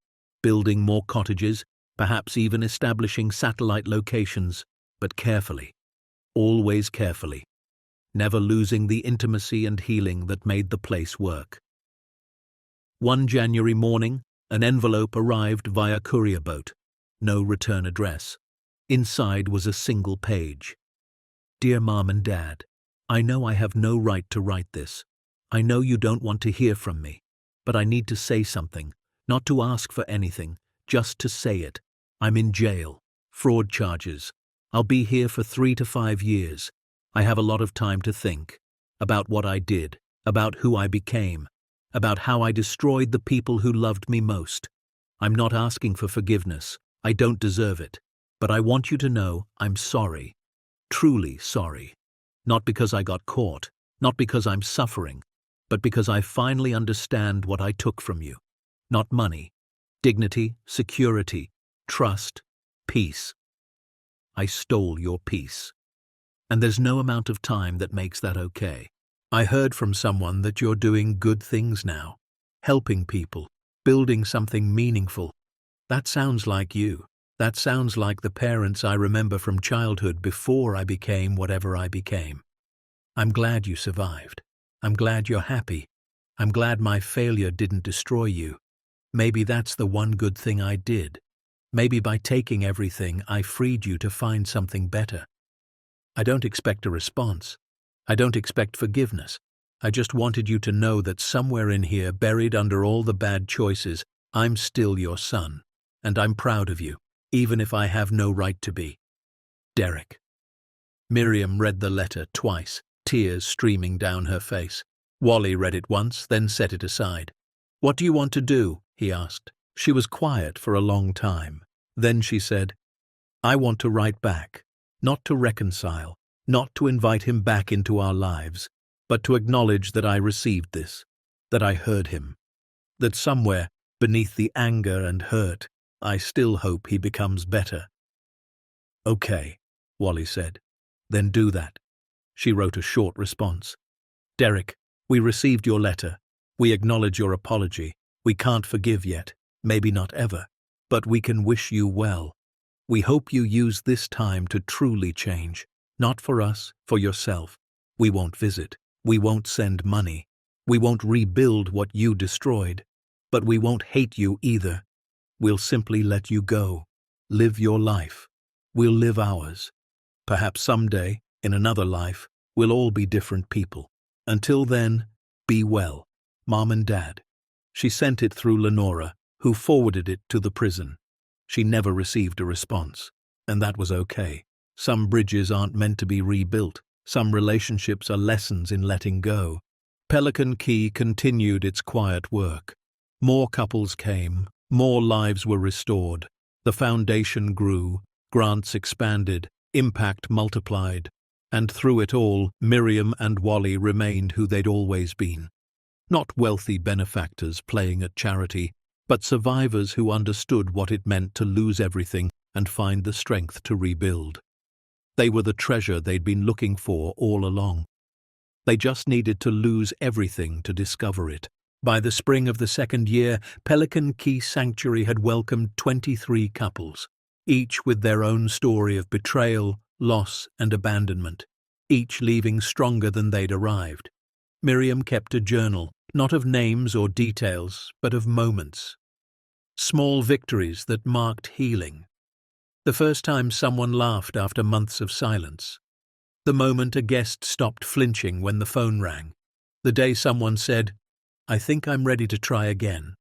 building more cottages, perhaps even establishing satellite locations, but carefully, always carefully, never losing the intimacy and healing that made the place work. One January morning, an envelope arrived via courier boat. No return address. Inside was a single page. "Dear Mom and Dad, I know I have no right to write this. I know you don't want to hear from me, but I need to say something, not to ask for anything, just to say it. I'm in jail, fraud charges. I'll be here for 3 to 5 years. I have a lot of time to think about what I did, about who I became, about how I destroyed the people who loved me most. I'm not asking for forgiveness. I don't deserve it. But I want you to know I'm sorry. Truly sorry. Not because I got caught, not because I'm suffering, but because I finally understand what I took from you. Not money, dignity, security, trust, peace. I stole your peace. And there's no amount of time that makes that okay. I heard from someone that you're doing good things now, helping people, building something meaningful. That sounds like you. That sounds like the parents I remember from childhood before I became whatever I became. I'm glad you survived. I'm glad you're happy. I'm glad my failure didn't destroy you. Maybe that's the one good thing I did. Maybe by taking everything, I freed you to find something better. I don't expect a response. I don't expect forgiveness. I just wanted you to know that somewhere in here, buried under all the bad choices, I'm still your son. And I'm proud of you, even if I have no right to be. Derek. Miriam read the letter twice, tears streaming down her face. Wally read it once, then set it aside. "What do you want to do?" he asked. She was quiet for a long time. Then she said, "I want to write back, not to reconcile, not to invite him back into our lives, but to acknowledge that I received this, that I heard him, that somewhere, beneath the anger and hurt, I still hope he becomes better." "Okay," Wally said. "Then do that." She wrote a short response. "Derek, we received your letter. We acknowledge your apology. We can't forgive yet, maybe not ever, but we can wish you well. We hope you use this time to truly change, not for us, for yourself. We won't visit. We won't send money. We won't rebuild what you destroyed. But we won't hate you either. We'll simply let you go. Live your life. We'll live ours. Perhaps someday, in another life, we'll all be different people. Until then, be well. Mom and Dad." She sent it through Lenora, who forwarded it to the prison. She never received a response, and that was okay. Some bridges aren't meant to be rebuilt. Some relationships are lessons in letting go. Pelican Key continued its quiet work. More couples came, more lives were restored. The foundation grew, grants expanded, impact multiplied, and through it all, Miriam and Wally remained who they'd always been. Not wealthy benefactors playing at charity, but survivors who understood what it meant to lose everything and find the strength to rebuild. They were the treasure they'd been looking for all along. They just needed to lose everything to discover it. By the spring of the second year, Pelican Key Sanctuary had welcomed 23 couples, each with their own story of betrayal, loss, and abandonment, each leaving stronger than they'd arrived. Miriam kept a journal, not of names or details, but of moments. Small victories that marked healing. The first time someone laughed after months of silence. The moment a guest stopped flinching when the phone rang. The day someone said, "I think I'm ready to try again."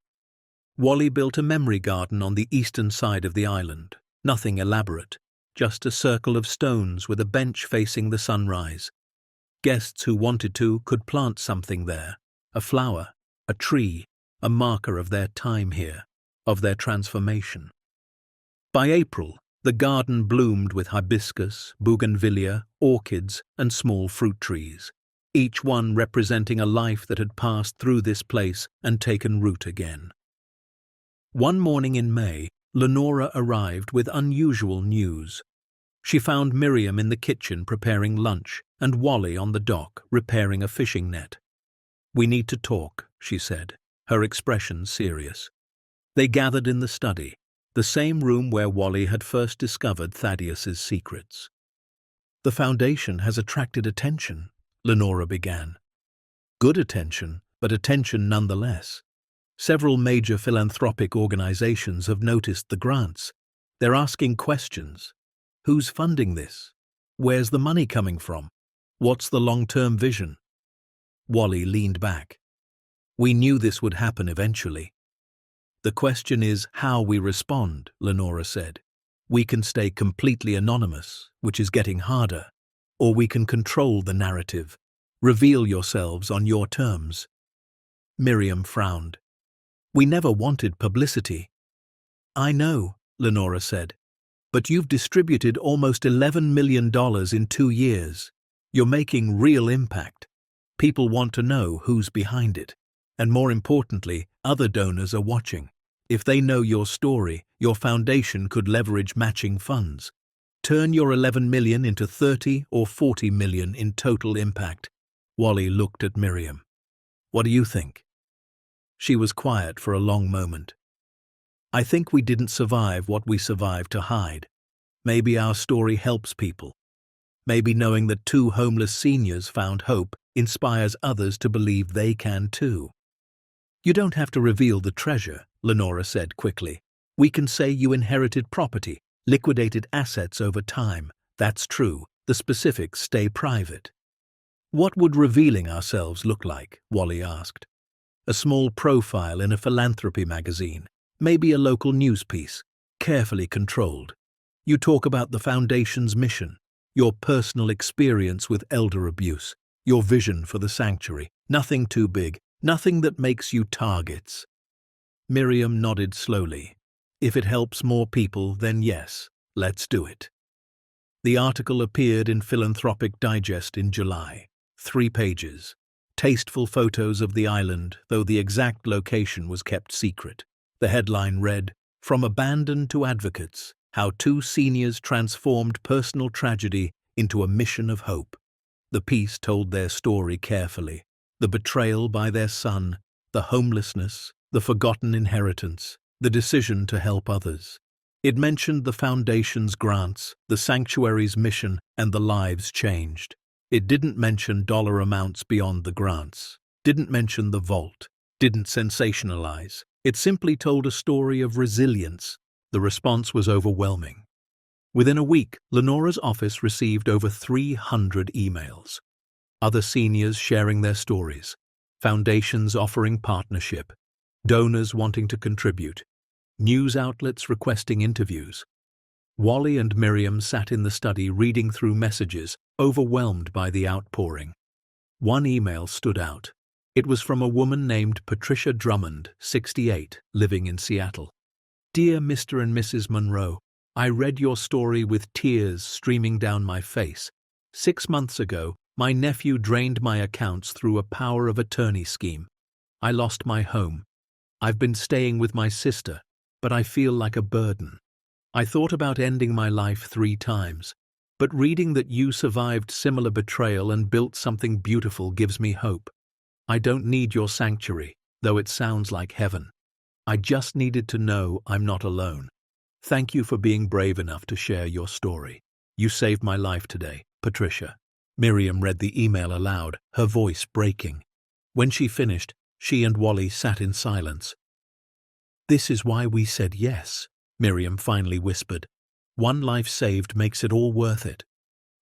Wally built a memory garden on the eastern side of the island. Nothing elaborate, just a circle of stones with a bench facing the sunrise. Guests who wanted to could plant something there, a flower, a tree, a marker of their time here, of their transformation. By April, the garden bloomed with hibiscus, bougainvillea, orchids, and small fruit trees, each one representing a life that had passed through this place and taken root again. One morning in May, Lenora arrived with unusual news. She found Miriam in the kitchen preparing lunch and Wally on the dock repairing a fishing net. "We need to talk," she said, her expression serious. They gathered in the study, the same room where Wally had first discovered Thaddeus's secrets. "The foundation has attracted attention," Lenora began. "Good attention, but attention nonetheless. Several major philanthropic organizations have noticed the grants. They're asking questions. Who's funding this? Where's the money coming from? What's the long-term vision?" Wally leaned back. "We knew this would happen eventually. The question is how we respond," Lenora said. "We can stay completely anonymous, which is getting harder, or we can control the narrative. Reveal yourselves on your terms." Miriam frowned. "We never wanted publicity." "I know," Lenora said, "but you've distributed almost $11 million in 2 years. You're making real impact. People want to know who's behind it. And more importantly, other donors are watching. If they know your story, your foundation could leverage matching funds. Turn your 11 million into 30 or 40 million in total impact." Wally looked at Miriam. "What do you think?" She was quiet for a long moment. I think we didn't survive what we survived to hide. Maybe our story helps people. Maybe knowing that 2 homeless seniors found hope inspires others to believe they can too. You don't have to reveal the treasure, Lenora said quickly. We can say you inherited property, liquidated assets over time. That's true. The specifics stay private. What would revealing ourselves look like? Wally asked. A small profile in a philanthropy magazine, maybe a local news piece, carefully controlled. You talk about the Foundation's mission, your personal experience with elder abuse, your vision for the sanctuary. Nothing too big, nothing that makes you targets. Miriam nodded slowly. If it helps more people, then yes, let's do it. The article appeared in Philanthropic Digest in July. 3 pages. Tasteful photos of the island, though the exact location was kept secret. The headline read, "From Abandoned to Advocates, How 2 Seniors Transformed Personal Tragedy into a Mission of Hope." The piece told their story carefully. The betrayal by their son, the homelessness, the forgotten inheritance, the decision to help others. It mentioned the Foundation's grants, the sanctuary's mission, and the lives changed. It didn't mention dollar amounts beyond the grants, didn't mention the vault, didn't sensationalize. It simply told a story of resilience. The response was overwhelming. Within a week, Lenora's office received over 300 emails. Other seniors sharing their stories, foundations offering partnership, donors wanting to contribute, news outlets requesting interviews. Wally and Miriam sat in the study reading through messages, overwhelmed by the outpouring. One email stood out. It was from a woman named Patricia Drummond, 68, living in Seattle. "Dear Mr. and Mrs. Monroe, I read your story with tears streaming down my face. 6 months ago, my nephew drained my accounts through a power of attorney scheme. I lost my home. I've been staying with my sister, but I feel like a burden. I thought about ending my life 3 times, but reading that you survived similar betrayal and built something beautiful gives me hope. I don't need your sanctuary, though it sounds like heaven. I just needed to know I'm not alone. Thank you for being brave enough to share your story. You saved my life today, Patricia." Miriam read the email aloud, her voice breaking. When she finished, she and Wally sat in silence. "This is why we said yes," Miriam finally whispered. "One life saved makes it all worth it."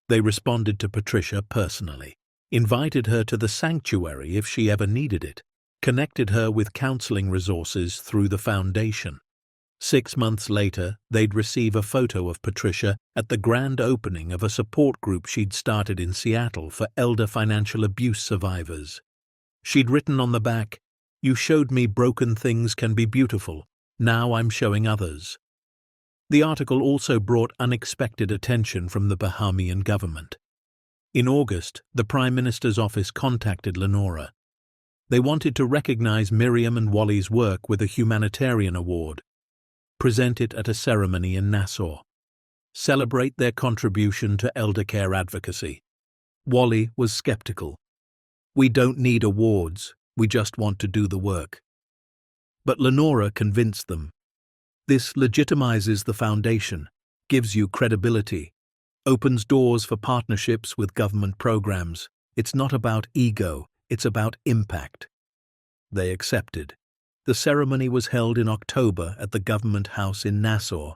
They responded to Patricia personally, invited her to the sanctuary if she ever needed it, connected her with counseling resources through the foundation. 6 months later, they'd receive a photo of Patricia at the grand opening of a support group she'd started in Seattle for elder financial abuse survivors. She'd written on the back, "You showed me broken things can be beautiful. Now I'm showing others." The article also brought unexpected attention from the Bahamian government. In August, the Prime Minister's office contacted Lenora. They wanted to recognize Miriam and Wally's work with a humanitarian award, present it at a ceremony in Nassau, celebrate their contribution to elder care advocacy. Wally was skeptical. "We don't need awards, we just want to do the work." But Lenora convinced them. "This legitimizes the foundation, gives you credibility, opens doors for partnerships with government programs. It's not about ego, it's about impact." They accepted. The ceremony was held in October at the Government House in Nassau.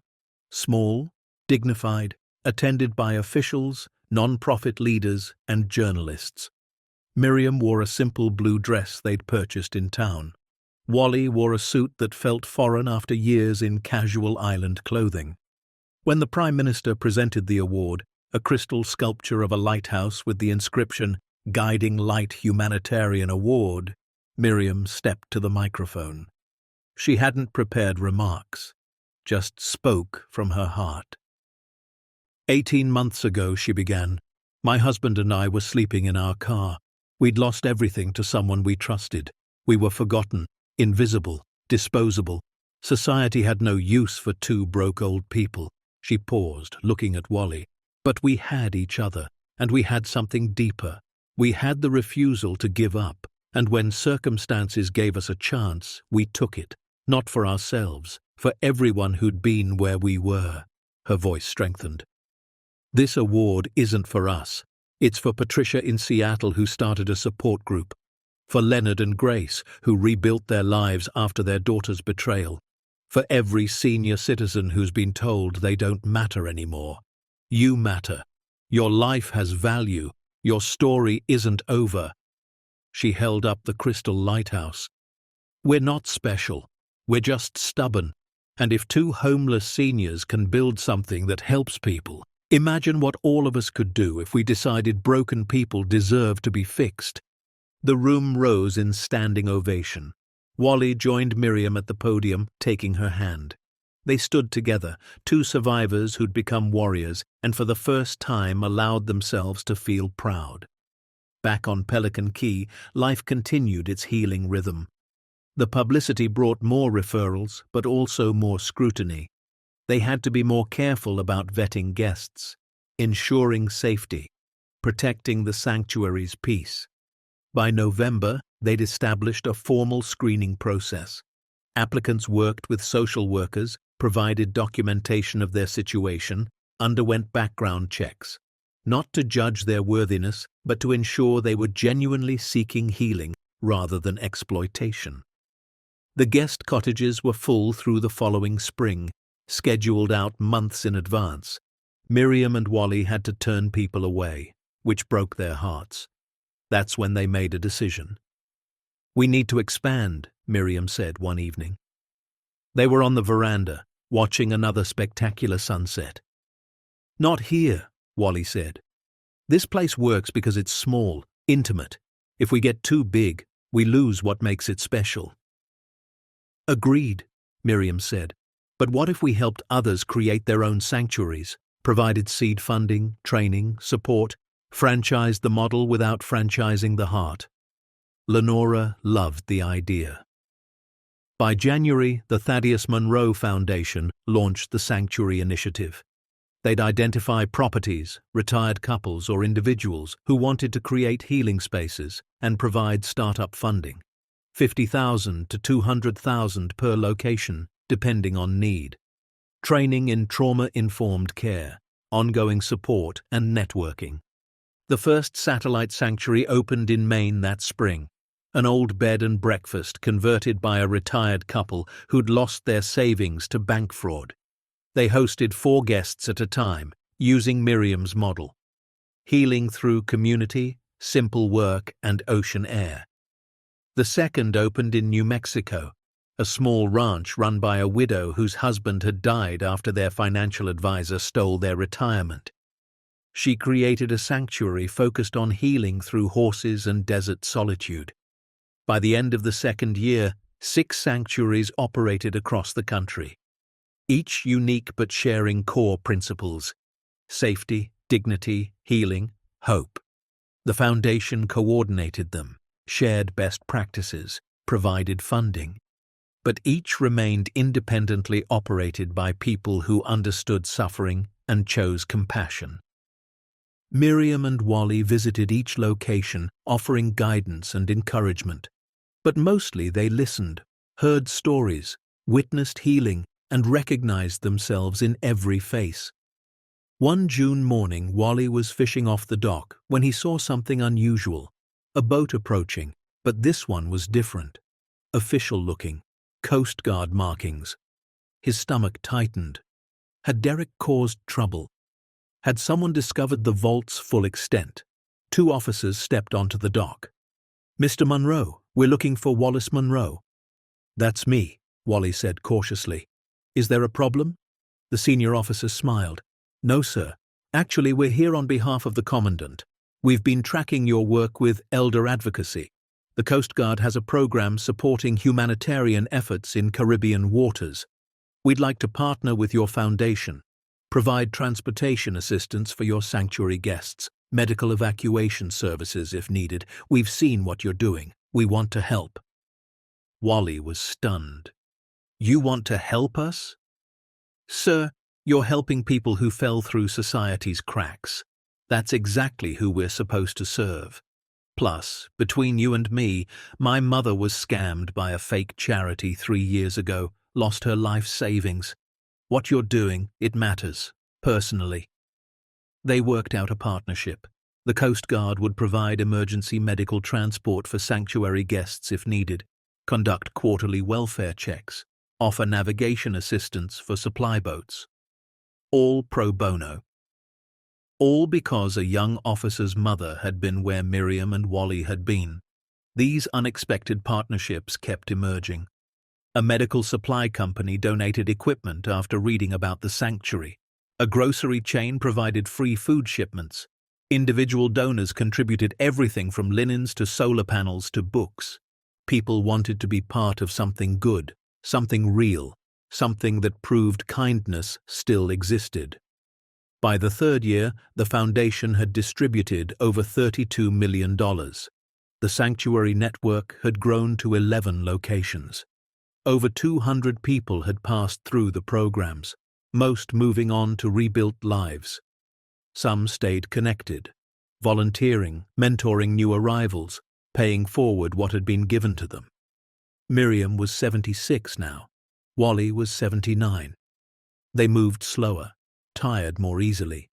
Small, dignified, attended by officials, non-profit leaders, and journalists. Miriam wore a simple blue dress they'd purchased in town. Wally wore a suit that felt foreign after years in casual island clothing. When the Prime Minister presented the award, a crystal sculpture of a lighthouse with the inscription, "Guiding Light Humanitarian Award," Miriam stepped to the microphone. She hadn't prepared remarks, just spoke from her heart. 18 months ago, she began, my husband and I were sleeping in our car. We'd lost everything to someone we trusted. We were forgotten, invisible, disposable. Society had no use for 2 broke old people. She paused, looking at Wally. But we had each other, and we had something deeper. We had the refusal to give up, and when circumstances gave us a chance, we took it, not for ourselves, for everyone who'd been where we were." Her voice strengthened. "This award isn't for us. It's for Patricia in Seattle, who started a support group. For Leonard and Grace, who rebuilt their lives after their daughter's betrayal. For every senior citizen who's been told they don't matter anymore. You matter. Your life has value. Your story isn't over." She held up the crystal lighthouse. "We're not special. We're just stubborn. And if 2 homeless seniors can build something that helps people, imagine what all of us could do if we decided broken people deserve to be fixed." The room rose in standing ovation. Wally joined Miriam at the podium, taking her hand. They stood together, 2 survivors who'd become warriors and for the first time allowed themselves to feel proud. Back on Pelican Key, life continued its healing rhythm. The publicity brought more referrals, but also more scrutiny. They had to be more careful about vetting guests, ensuring safety, protecting the sanctuary's peace. By November, they'd established a formal screening process. Applicants worked with social workers, provided documentation of their situation, underwent background checks, not to judge their worthiness, but to ensure they were genuinely seeking healing rather than exploitation. The guest cottages were full through the following spring, scheduled out months in advance. Miriam and Wally had to turn people away, which broke their hearts. That's when they made a decision. "We need to expand," Miriam said one evening. They were on the veranda, watching another spectacular sunset. "Not here," Wally said. "This place works because it's small, intimate. If we get too big, we lose what makes it special." "Agreed," Miriam said. "But what if we helped others create their own sanctuaries, provided seed funding, training, support, franchised the model without franchising the heart?" Lenora loved the idea. By January, the Thaddeus Monroe Foundation launched the Sanctuary Initiative. They'd identify properties, retired couples or individuals who wanted to create healing spaces and provide startup funding. $50,000 to $200,000 per location, depending on need. Training in trauma-informed care, ongoing support and networking. The first satellite sanctuary opened in Maine that spring, an old bed and breakfast converted by a retired couple who'd lost their savings to bank fraud. They hosted 4 guests at a time, using Miriam's model. Healing through community, simple work, and ocean air. The second opened in New Mexico, a small ranch run by a widow whose husband had died after their financial advisor stole their retirement. She created a sanctuary focused on healing through horses and desert solitude. By the end of the second year, 6 sanctuaries operated across the country, each unique but sharing core principles: safety, dignity, healing, hope. The foundation coordinated them, shared best practices, provided funding, but each remained independently operated by people who understood suffering and chose compassion. Miriam and Wally visited each location, offering guidance and encouragement. But mostly they listened, heard stories, witnessed healing, and recognized themselves in every face. One June morning, Wally was fishing off the dock when he saw something unusual. A boat approaching, but this one was different. Official-looking, Coast Guard markings. His stomach tightened. Had Derek caused trouble? Had someone discovered the vault's full extent? 2 officers stepped onto the dock. "Mr. Monroe, we're looking for Wallace Monroe." "That's me," Wally said cautiously. "Is there a problem?" The senior officer smiled. "No, sir. Actually, we're here on behalf of the Commandant. We've been tracking your work with Elder Advocacy. The Coast Guard has a program supporting humanitarian efforts in Caribbean waters. We'd like to partner with your foundation, provide transportation assistance for your sanctuary guests, medical evacuation services if needed. We've seen what you're doing. We want to help." Wally was stunned. "You want to help us?" "Sir, you're helping people who fell through society's cracks. That's exactly who we're supposed to serve. Plus, between you and me, my mother was scammed by a fake charity 3 years ago, lost her life savings. What you're doing, it matters, personally. They worked out a partnership. The Coast Guard would provide emergency medical transport for sanctuary guests if needed, conduct quarterly welfare checks, offer navigation assistance for supply boats. All pro bono. All because a young officer's mother had been where Miriam and Wally had been. These unexpected partnerships kept emerging. A medical supply company donated equipment after reading about the sanctuary. A grocery chain provided free food shipments. Individual donors contributed everything from linens to solar panels to books. People wanted to be part of something good, something real, something that proved kindness still existed. By the third year, the foundation had distributed over $32 million. The sanctuary network had grown to 11 locations. Over 200 people had passed through the programs, most moving on to rebuilt lives. Some stayed connected, volunteering, mentoring new arrivals, paying forward what had been given to them. Miriam was 76 now. Wally was 79. They moved slower, tired more easily,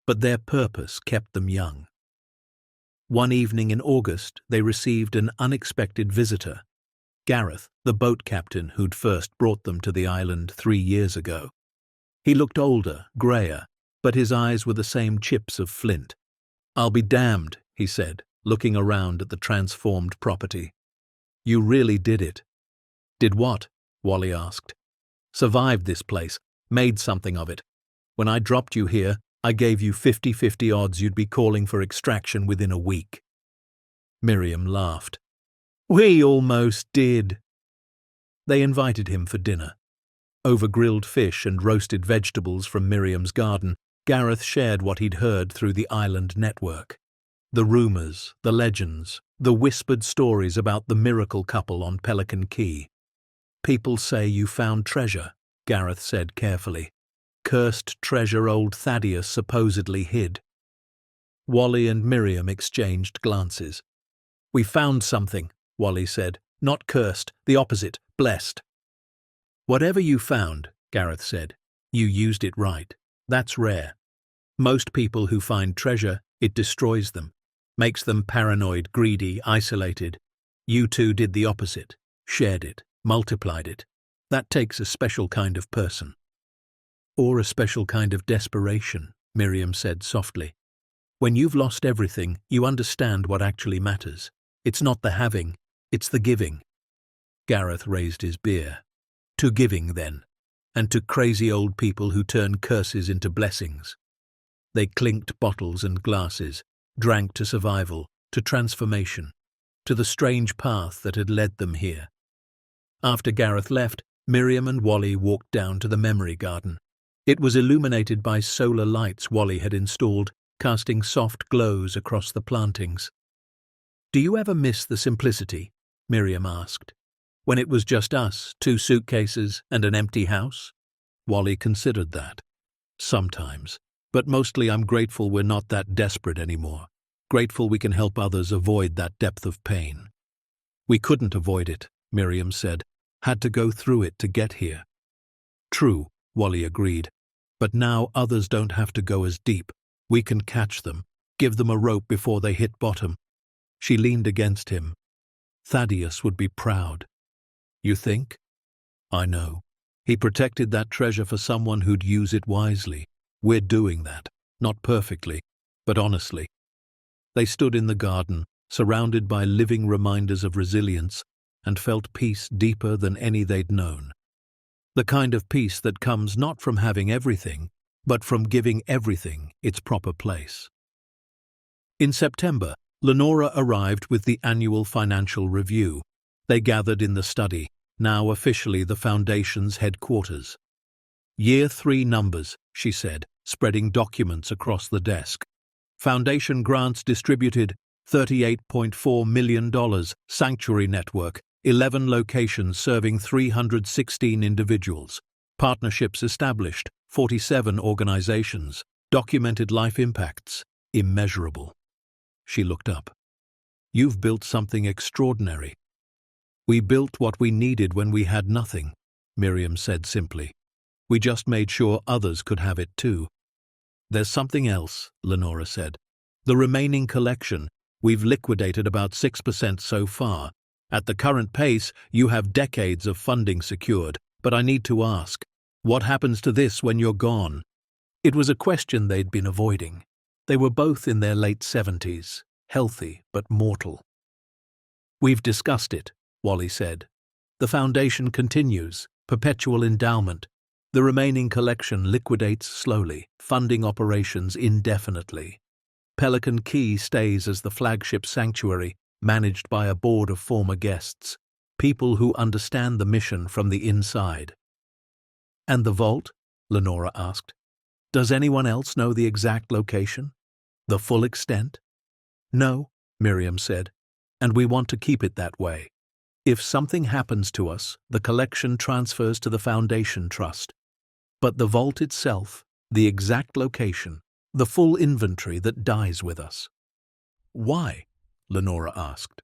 but their purpose kept them young. One evening in August, they received an unexpected visitor, Gareth, the boat captain who'd first brought them to the island 3 years ago. He looked older, greyer, but his eyes were the same chips of flint. "I'll be damned," he said, looking around at the transformed property. "You really did it." "Did what?" Wally asked. "Survived this place, made something of it. When I dropped you here, I gave you 50-50 odds you'd be calling for extraction within a week." Miriam laughed. "We almost did." They invited him for dinner. Over grilled fish and roasted vegetables from Miriam's garden, Gareth shared what he'd heard through the island network. The rumors, the legends, the whispered stories about the miracle couple on Pelican Key. "People say you found treasure," Gareth said carefully. "Cursed treasure old Thaddeus supposedly hid." Wally and Miriam exchanged glances. "We found something," Wally said. "Not cursed, the opposite, blessed." "Whatever you found," Gareth said, "you used it right. That's rare. Most people who find treasure, it destroys them, makes them paranoid, greedy, isolated. You two did the opposite, shared it, multiplied it. That takes a special kind of person." "Or a special kind of desperation," Miriam said softly. "When you've lost everything, you understand what actually matters. It's not the having, it's the giving." Gareth raised his beer. "To giving, then, and to crazy old people who turn curses into blessings." They clinked bottles and glasses, drank to survival, to transformation, to the strange path that had led them here. After Gareth left, Miriam and Wally walked down to the memory garden. It was illuminated by solar lights Wally had installed, casting soft glows across the plantings. "Do you ever miss the simplicity?" Miriam asked. "When it was just us, 2 suitcases, and an empty house?" Wally considered that. "Sometimes. But mostly I'm grateful we're not that desperate anymore. Grateful we can help others avoid that depth of pain." "We couldn't avoid it," Miriam said. "Had to go through it to get here." "True," Wally agreed. "But now others don't have to go as deep. We can catch them, give them a rope before they hit bottom." She leaned against him. "Thaddeus would be proud." "You think?" "I know. He protected that treasure for someone who'd use it wisely. We're doing that. Not perfectly, but honestly." They stood in the garden, surrounded by living reminders of resilience, and felt peace deeper than any they'd known. The kind of peace that comes not from having everything, but from giving everything its proper place. In September, Lenora arrived with the annual financial review. They gathered in the study, now officially the Foundation's headquarters. "Year 3 numbers," she said, spreading documents across the desk. "Foundation grants distributed, $38.4 million, sanctuary network, 11 locations serving 316 individuals. Partnerships established, 47 organizations. Documented life impacts, immeasurable." She looked up. "You've built something extraordinary." "We built what we needed when we had nothing. Miriam said simply. We just made sure others could have it too. There's something else, Lenora said. The remaining collection, we've liquidated about 6% so far. At the current pace, you have decades of funding secured, but I need to ask, what happens to this when you're gone? It was a question they'd been avoiding. They were both in their late 70s, healthy but mortal. We've discussed it, Wally said. The foundation continues, perpetual endowment. The remaining collection liquidates slowly, funding operations indefinitely. Pelican Key stays as the flagship sanctuary, managed by a board of former guests, people who understand the mission from the inside. And the vault? Lenora asked. Does anyone else know the exact location? The full extent? No, Miriam said, and we want to keep it that way. If something happens to us, the collection transfers to the Foundation Trust. But the vault itself, the exact location, the full inventory that dies with us. Why? Lenora asked.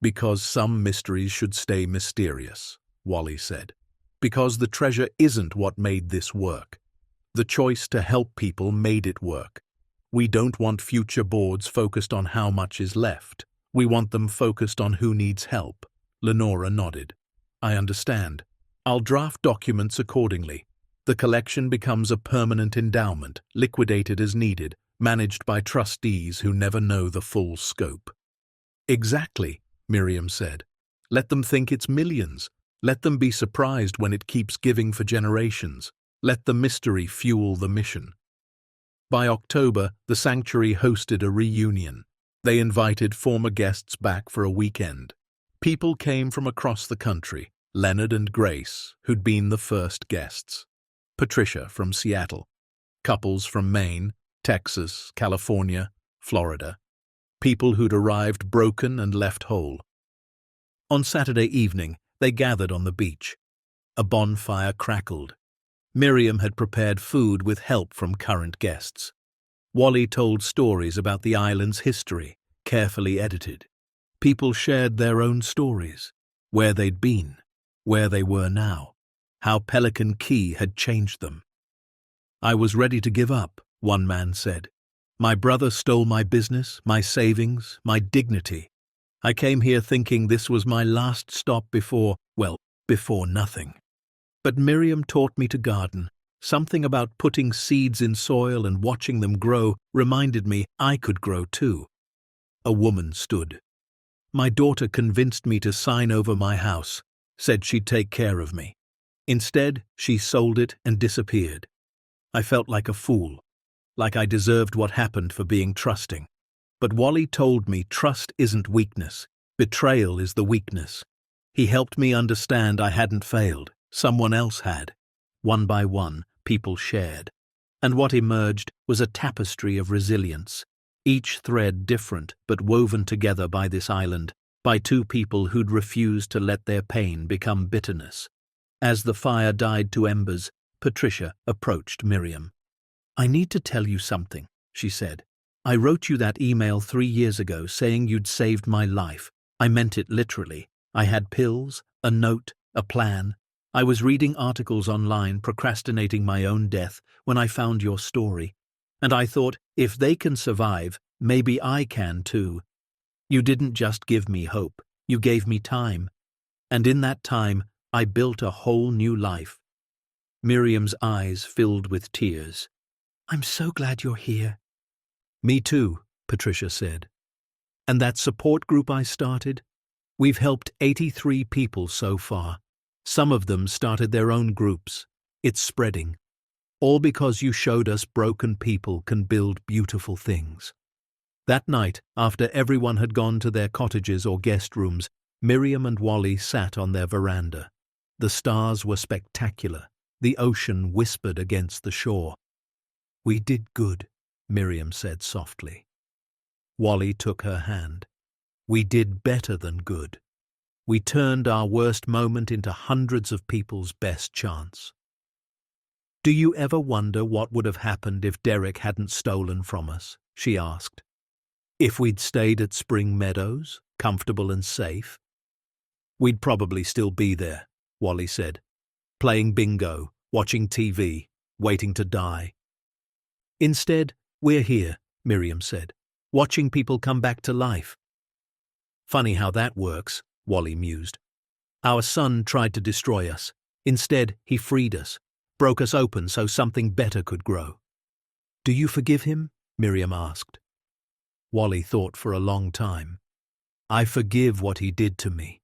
Because some mysteries should stay mysterious, Wally said. Because the treasure isn't what made this work. The choice to help people made it work. We don't want future boards focused on how much is left. We want them focused on who needs help. Lenora nodded. I understand. I'll draft documents accordingly. The collection becomes a permanent endowment, liquidated as needed, managed by trustees who never know the full scope. Exactly, Miriam said. Let them think it's millions. Let them be surprised when it keeps giving for generations. Let the mystery fuel the mission. By October, the sanctuary hosted a reunion. They invited former guests back for a weekend. People came from across the country, Leonard and Grace, who'd been the first guests. Patricia from Seattle. Couples from Maine, Texas, California, Florida. People who'd arrived broken and left whole. On Saturday evening, they gathered on the beach. A bonfire crackled. Miriam had prepared food with help from current guests. Wally told stories about the island's history, carefully edited. People shared their own stories, where they'd been, where they were now, how Pelican Key had changed them. I was ready to give up, one man said. My brother stole my business, my savings, my dignity. I came here thinking this was my last stop before nothing. But Miriam taught me to garden. Something about putting seeds in soil and watching them grow reminded me I could grow too. A woman stood. My daughter convinced me to sign over my house, said she'd take care of me. Instead, she sold it and disappeared. I felt like a fool, like I deserved what happened for being trusting. But Wally told me trust isn't weakness. Betrayal is the weakness. He helped me understand I hadn't failed. Someone else had. One by one, people shared. And what emerged was a tapestry of resilience, each thread different but woven together by this island, by two people who'd refused to let their pain become bitterness. As the fire died to embers, Patricia approached Miriam. I need to tell you something, she said. I wrote you that email 3 years ago saying you'd saved my life. I meant it literally. I had pills, a note, a plan. I was reading articles online procrastinating my own death when I found your story. And I thought, if they can survive, maybe I can too. You didn't just give me hope, you gave me time. And in that time, I built a whole new life. Miriam's eyes filled with tears. I'm so glad you're here. Me too, Patricia said. And that support group I started? We've helped 83 people so far. Some of them started their own groups. It's spreading. All because you showed us broken people can build beautiful things. That night, after everyone had gone to their cottages or guest rooms, Miriam and Wally sat on their veranda. The stars were spectacular. The ocean whispered against the shore. We did good, Miriam said softly. Wally took her hand. We did better than good. We turned our worst moment into hundreds of people's best chance. Do you ever wonder what would have happened if Derek hadn't stolen from us? She asked. If we'd stayed at Spring Meadows, comfortable and safe? We'd probably still be there, Wally said. playing bingo, watching TV, waiting to die. Instead, we're here, Miriam said, watching people come back to life. Funny how that works, Wally mused. Our son tried to destroy us. Instead, he freed us, broke us open so something better could grow. Do you forgive him? Miriam asked. Wally thought for a long time. I forgive what he did to me.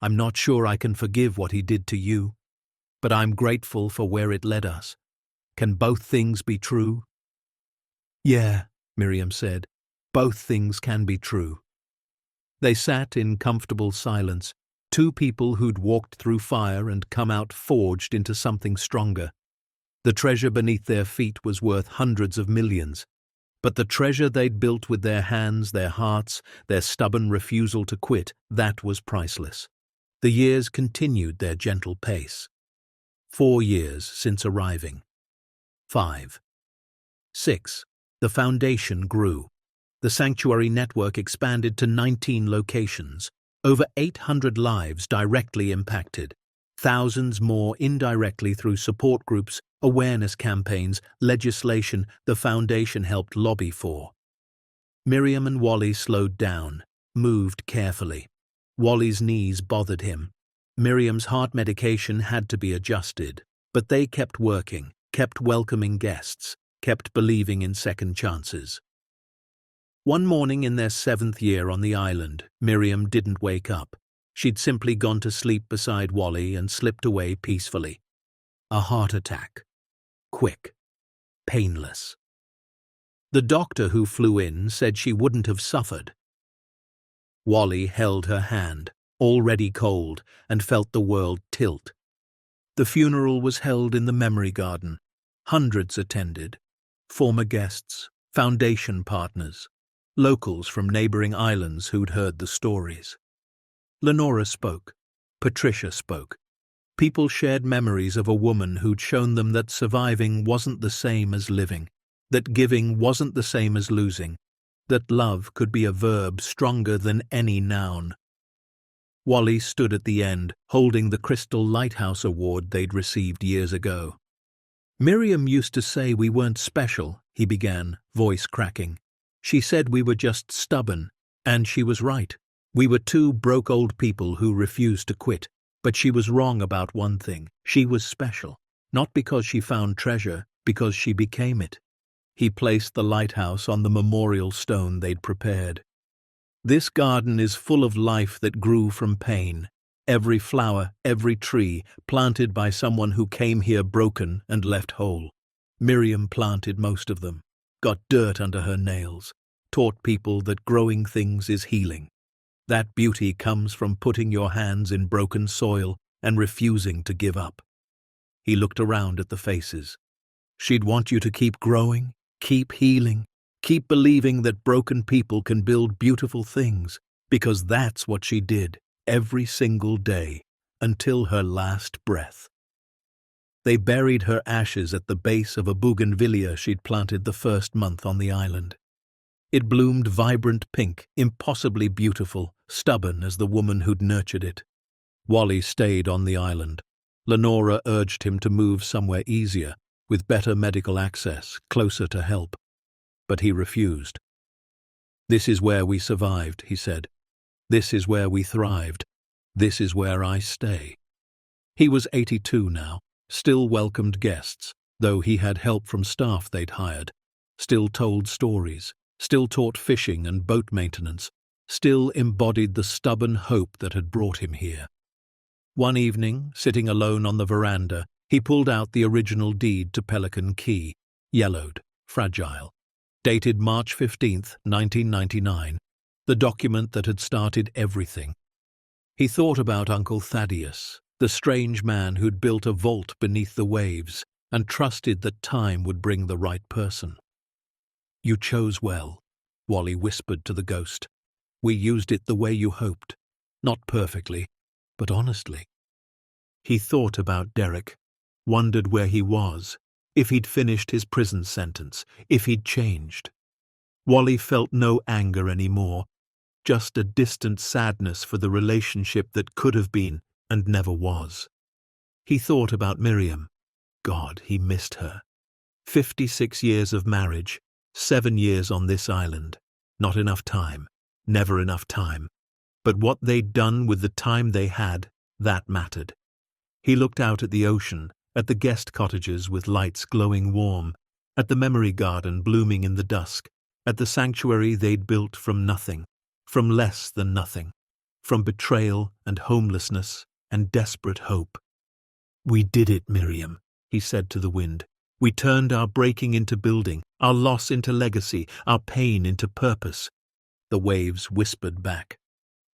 I'm not sure I can forgive what he did to you, but I'm grateful for where it led us. Can both things be true? Yeah, Miriam said. Both things can be true. They sat in comfortable silence, two people who'd walked through fire and come out forged into something stronger. The treasure beneath their feet was worth hundreds of millions, but the treasure they'd built with their hands, their hearts, their stubborn refusal to quit, that was priceless. The years continued their gentle pace. 4 years since arriving. 5. 6. The foundation grew. The sanctuary network expanded to 19 locations, over 800 lives directly impacted, thousands more indirectly through support groups, awareness campaigns, legislation the foundation helped lobby for. Miriam and Wally slowed down, moved carefully. Wally's knees bothered him. Miriam's heart medication had to be adjusted, but they kept working, kept welcoming guests, kept believing in second chances. One morning in their 7th year on the island, Miriam didn't wake up. She'd simply gone to sleep beside Wally and slipped away peacefully. A heart attack. Quick. Painless. The doctor who flew in said she wouldn't have suffered. Wally held her hand, already cold, and felt the world tilt. The funeral was held in the memory garden. Hundreds attended. Former guests, foundation partners, locals from neighboring islands who'd heard the stories. Lenora spoke. Patricia spoke. People shared memories of a woman who'd shown them that surviving wasn't the same as living, that giving wasn't the same as losing, that love could be a verb stronger than any noun. Wally stood at the end, holding the Crystal Lighthouse Award they'd received years ago. Miriam used to say we weren't special, he began, voice cracking. She said we were just stubborn, and she was right. We were two broke old people who refused to quit, but she was wrong about one thing. She was special, not because she found treasure, because she became it. He placed the lighthouse on the memorial stone they'd prepared. This garden is full of life that grew from pain. Every flower, every tree, planted by someone who came here broken and left whole. Miriam planted most of them, got dirt under her nails, taught people that growing things is healing. That beauty comes from putting your hands in broken soil and refusing to give up. He looked around at the faces. She'd want you to keep growing, keep healing, keep believing that broken people can build beautiful things, because that's what she did every single day, until her last breath. They buried her ashes at the base of a bougainvillea she'd planted the first month on the island. It bloomed vibrant pink, impossibly beautiful, stubborn as the woman who'd nurtured it. Wally stayed on the island. Lenora urged him to move somewhere easier, with better medical access, closer to help. But he refused. This is where we survived, he said. This is where we thrived. This is where I stay. He was 82 now, still welcomed guests, though he had help from staff they'd hired, still told stories, still taught fishing and boat maintenance, still embodied the stubborn hope that had brought him here. One evening, sitting alone on the veranda, he pulled out the original deed to Pelican Key, yellowed, fragile, dated March 15, 1999, the document that had started everything. He thought about Uncle Thaddeus, the strange man who'd built a vault beneath the waves and trusted that time would bring the right person. You chose well, Wally whispered to the ghost. We used it the way you hoped. Not perfectly, but honestly. He thought about Derek, wondered where he was, if he'd finished his prison sentence, if he'd changed. Wally felt no anger anymore, just a distant sadness for the relationship that could have been and never was. He thought about Miriam. God, he missed her. 56 years of marriage, 7 years on this island. Not enough time. Never enough time. But what they'd done with the time they had, that mattered. He looked out at the ocean, at the guest cottages with lights glowing warm, at the memory garden blooming in the dusk, at the sanctuary they'd built from nothing, from less than nothing, from betrayal and homelessness and desperate hope. "We did it, Miriam," he said to the wind. "We turned our breaking into building, our loss into legacy, our pain into purpose." The waves whispered back,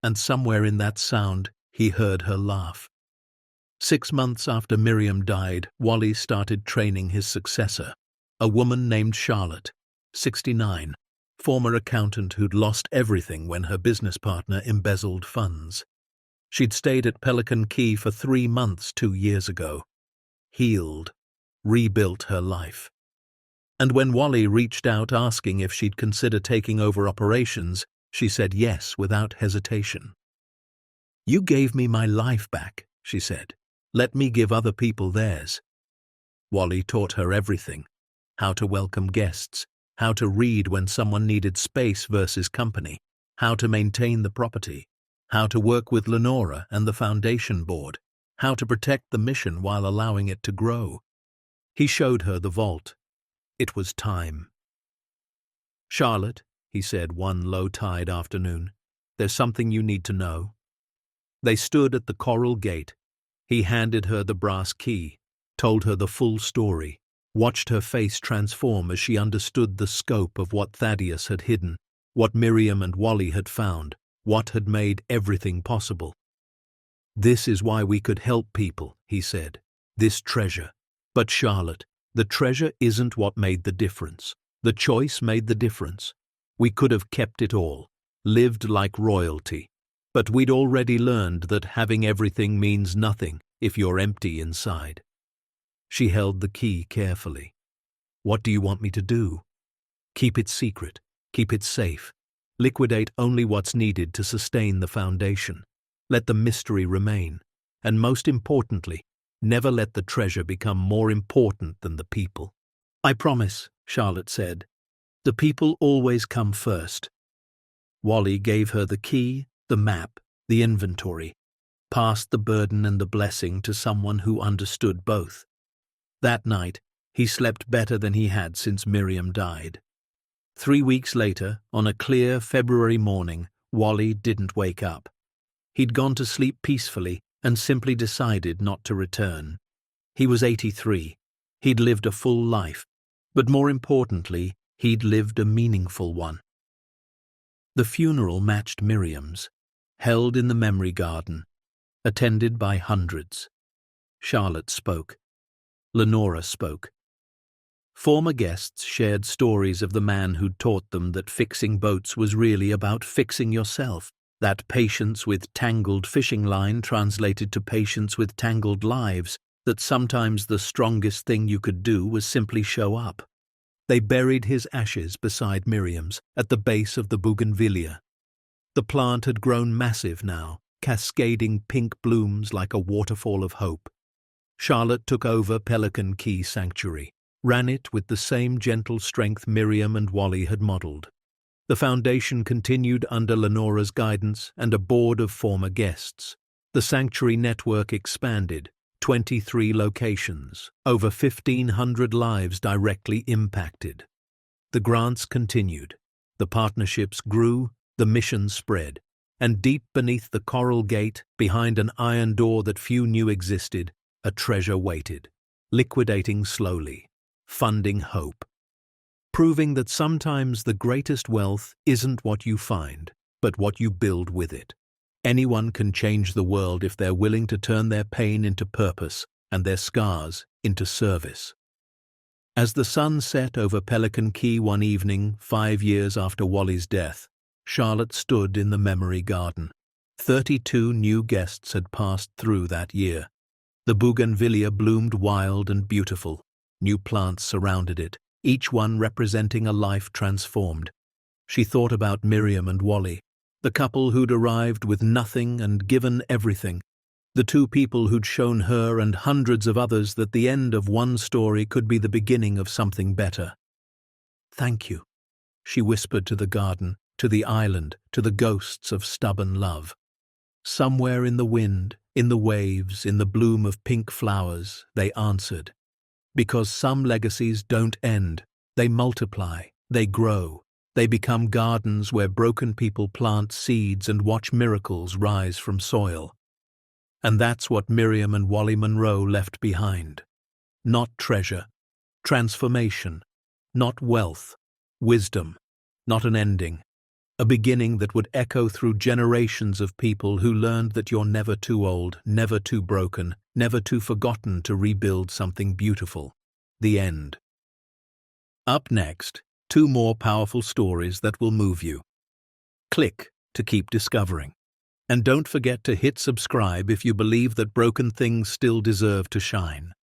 and somewhere in that sound he heard her laugh. 6 months after Miriam died, Wally started training his successor, a woman named Charlotte, 69, former accountant who'd lost everything when her business partner embezzled funds. She'd stayed at Pelican Key for 3 months 2 years ago. Healed, rebuilt her life. And when Wally reached out asking if she'd consider taking over operations, she said yes without hesitation. "You gave me my life back," she said. "Let me give other people theirs." Wally taught her everything: how to welcome guests, how to read when someone needed space versus company, how to maintain the property, how to work with Lenora and the foundation board, how to protect the mission while allowing it to grow. He showed her the vault. It was time. "Charlotte," he said one low-tide afternoon, "there's something you need to know." They stood at the coral gate. He handed her the brass key, told her the full story, watched her face transform as she understood the scope of what Thaddeus had hidden, what Miriam and Wally had found, what had made everything possible. "This is why we could help people," he said. "This treasure. But Charlotte, the treasure isn't what made the difference. The choice made the difference. We could have kept it all, lived like royalty. But we'd already learned that having everything means nothing if you're empty inside." She held the key carefully. "What do you want me to do?" "Keep it secret. Keep it safe. Liquidate only what's needed to sustain the foundation. Let the mystery remain. And most importantly, never let the treasure become more important than the people." "I promise," Charlotte said. "The people always come first." Wally gave her the key, the map, the inventory, passed the burden and the blessing to someone who understood both. That night, he slept better than he had since Miriam died. 3 weeks later, on a clear February morning, Wally didn't wake up. He'd gone to sleep peacefully and simply decided not to return. He was 83. He'd lived a full life, but more importantly, he'd lived a meaningful one. The funeral matched Miriam's, held in the memory garden, attended by hundreds. Charlotte spoke. Lenora spoke. Former guests shared stories of the man who'd taught them that fixing boats was really about fixing yourself, that patience with tangled fishing line translated to patience with tangled lives, that sometimes the strongest thing you could do was simply show up. They buried his ashes beside Miriam's at the base of the bougainvillea. The plant had grown massive now, cascading pink blooms like a waterfall of hope. Charlotte took over Pelican Key Sanctuary, ran it with the same gentle strength Miriam and Wally had modeled. The foundation continued under Lenora's guidance and a board of former guests. The sanctuary network expanded, 23 locations, over 1,500 lives directly impacted. The grants continued, the partnerships grew, the mission spread, and deep beneath the coral gate, behind an iron door that few knew existed, a treasure waited, liquidating slowly, funding hope, proving that sometimes the greatest wealth isn't what you find, but what you build with it. Anyone can change the world if they're willing to turn their pain into purpose and their scars into service. As the sun set over Pelican Key one evening 5 years after Wally's death, Charlotte stood in the memory garden. 32 new guests had passed through that year. The bougainvillea bloomed wild and beautiful. New plants surrounded it, each one representing a life transformed. She thought about Miriam and Wally, the couple who'd arrived with nothing and given everything. The two people who'd shown her and hundreds of others that the end of one story could be the beginning of something better. "Thank you," she whispered to the garden, to the island, to the ghosts of stubborn love. Somewhere in the wind, in the waves, in the bloom of pink flowers, they answered. Because some legacies don't end, they multiply, they grow, they become gardens where broken people plant seeds and watch miracles rise from soil. And that's what Miriam and Wally Monroe left behind. Not treasure, transformation, not wealth, wisdom, not an ending. A beginning that would echo through generations of people who learned that you're never too old, never too broken, never too forgotten to rebuild something beautiful. The end. Up next, two more powerful stories that will move you. Click to keep discovering. And don't forget to hit subscribe if you believe that broken things still deserve to shine.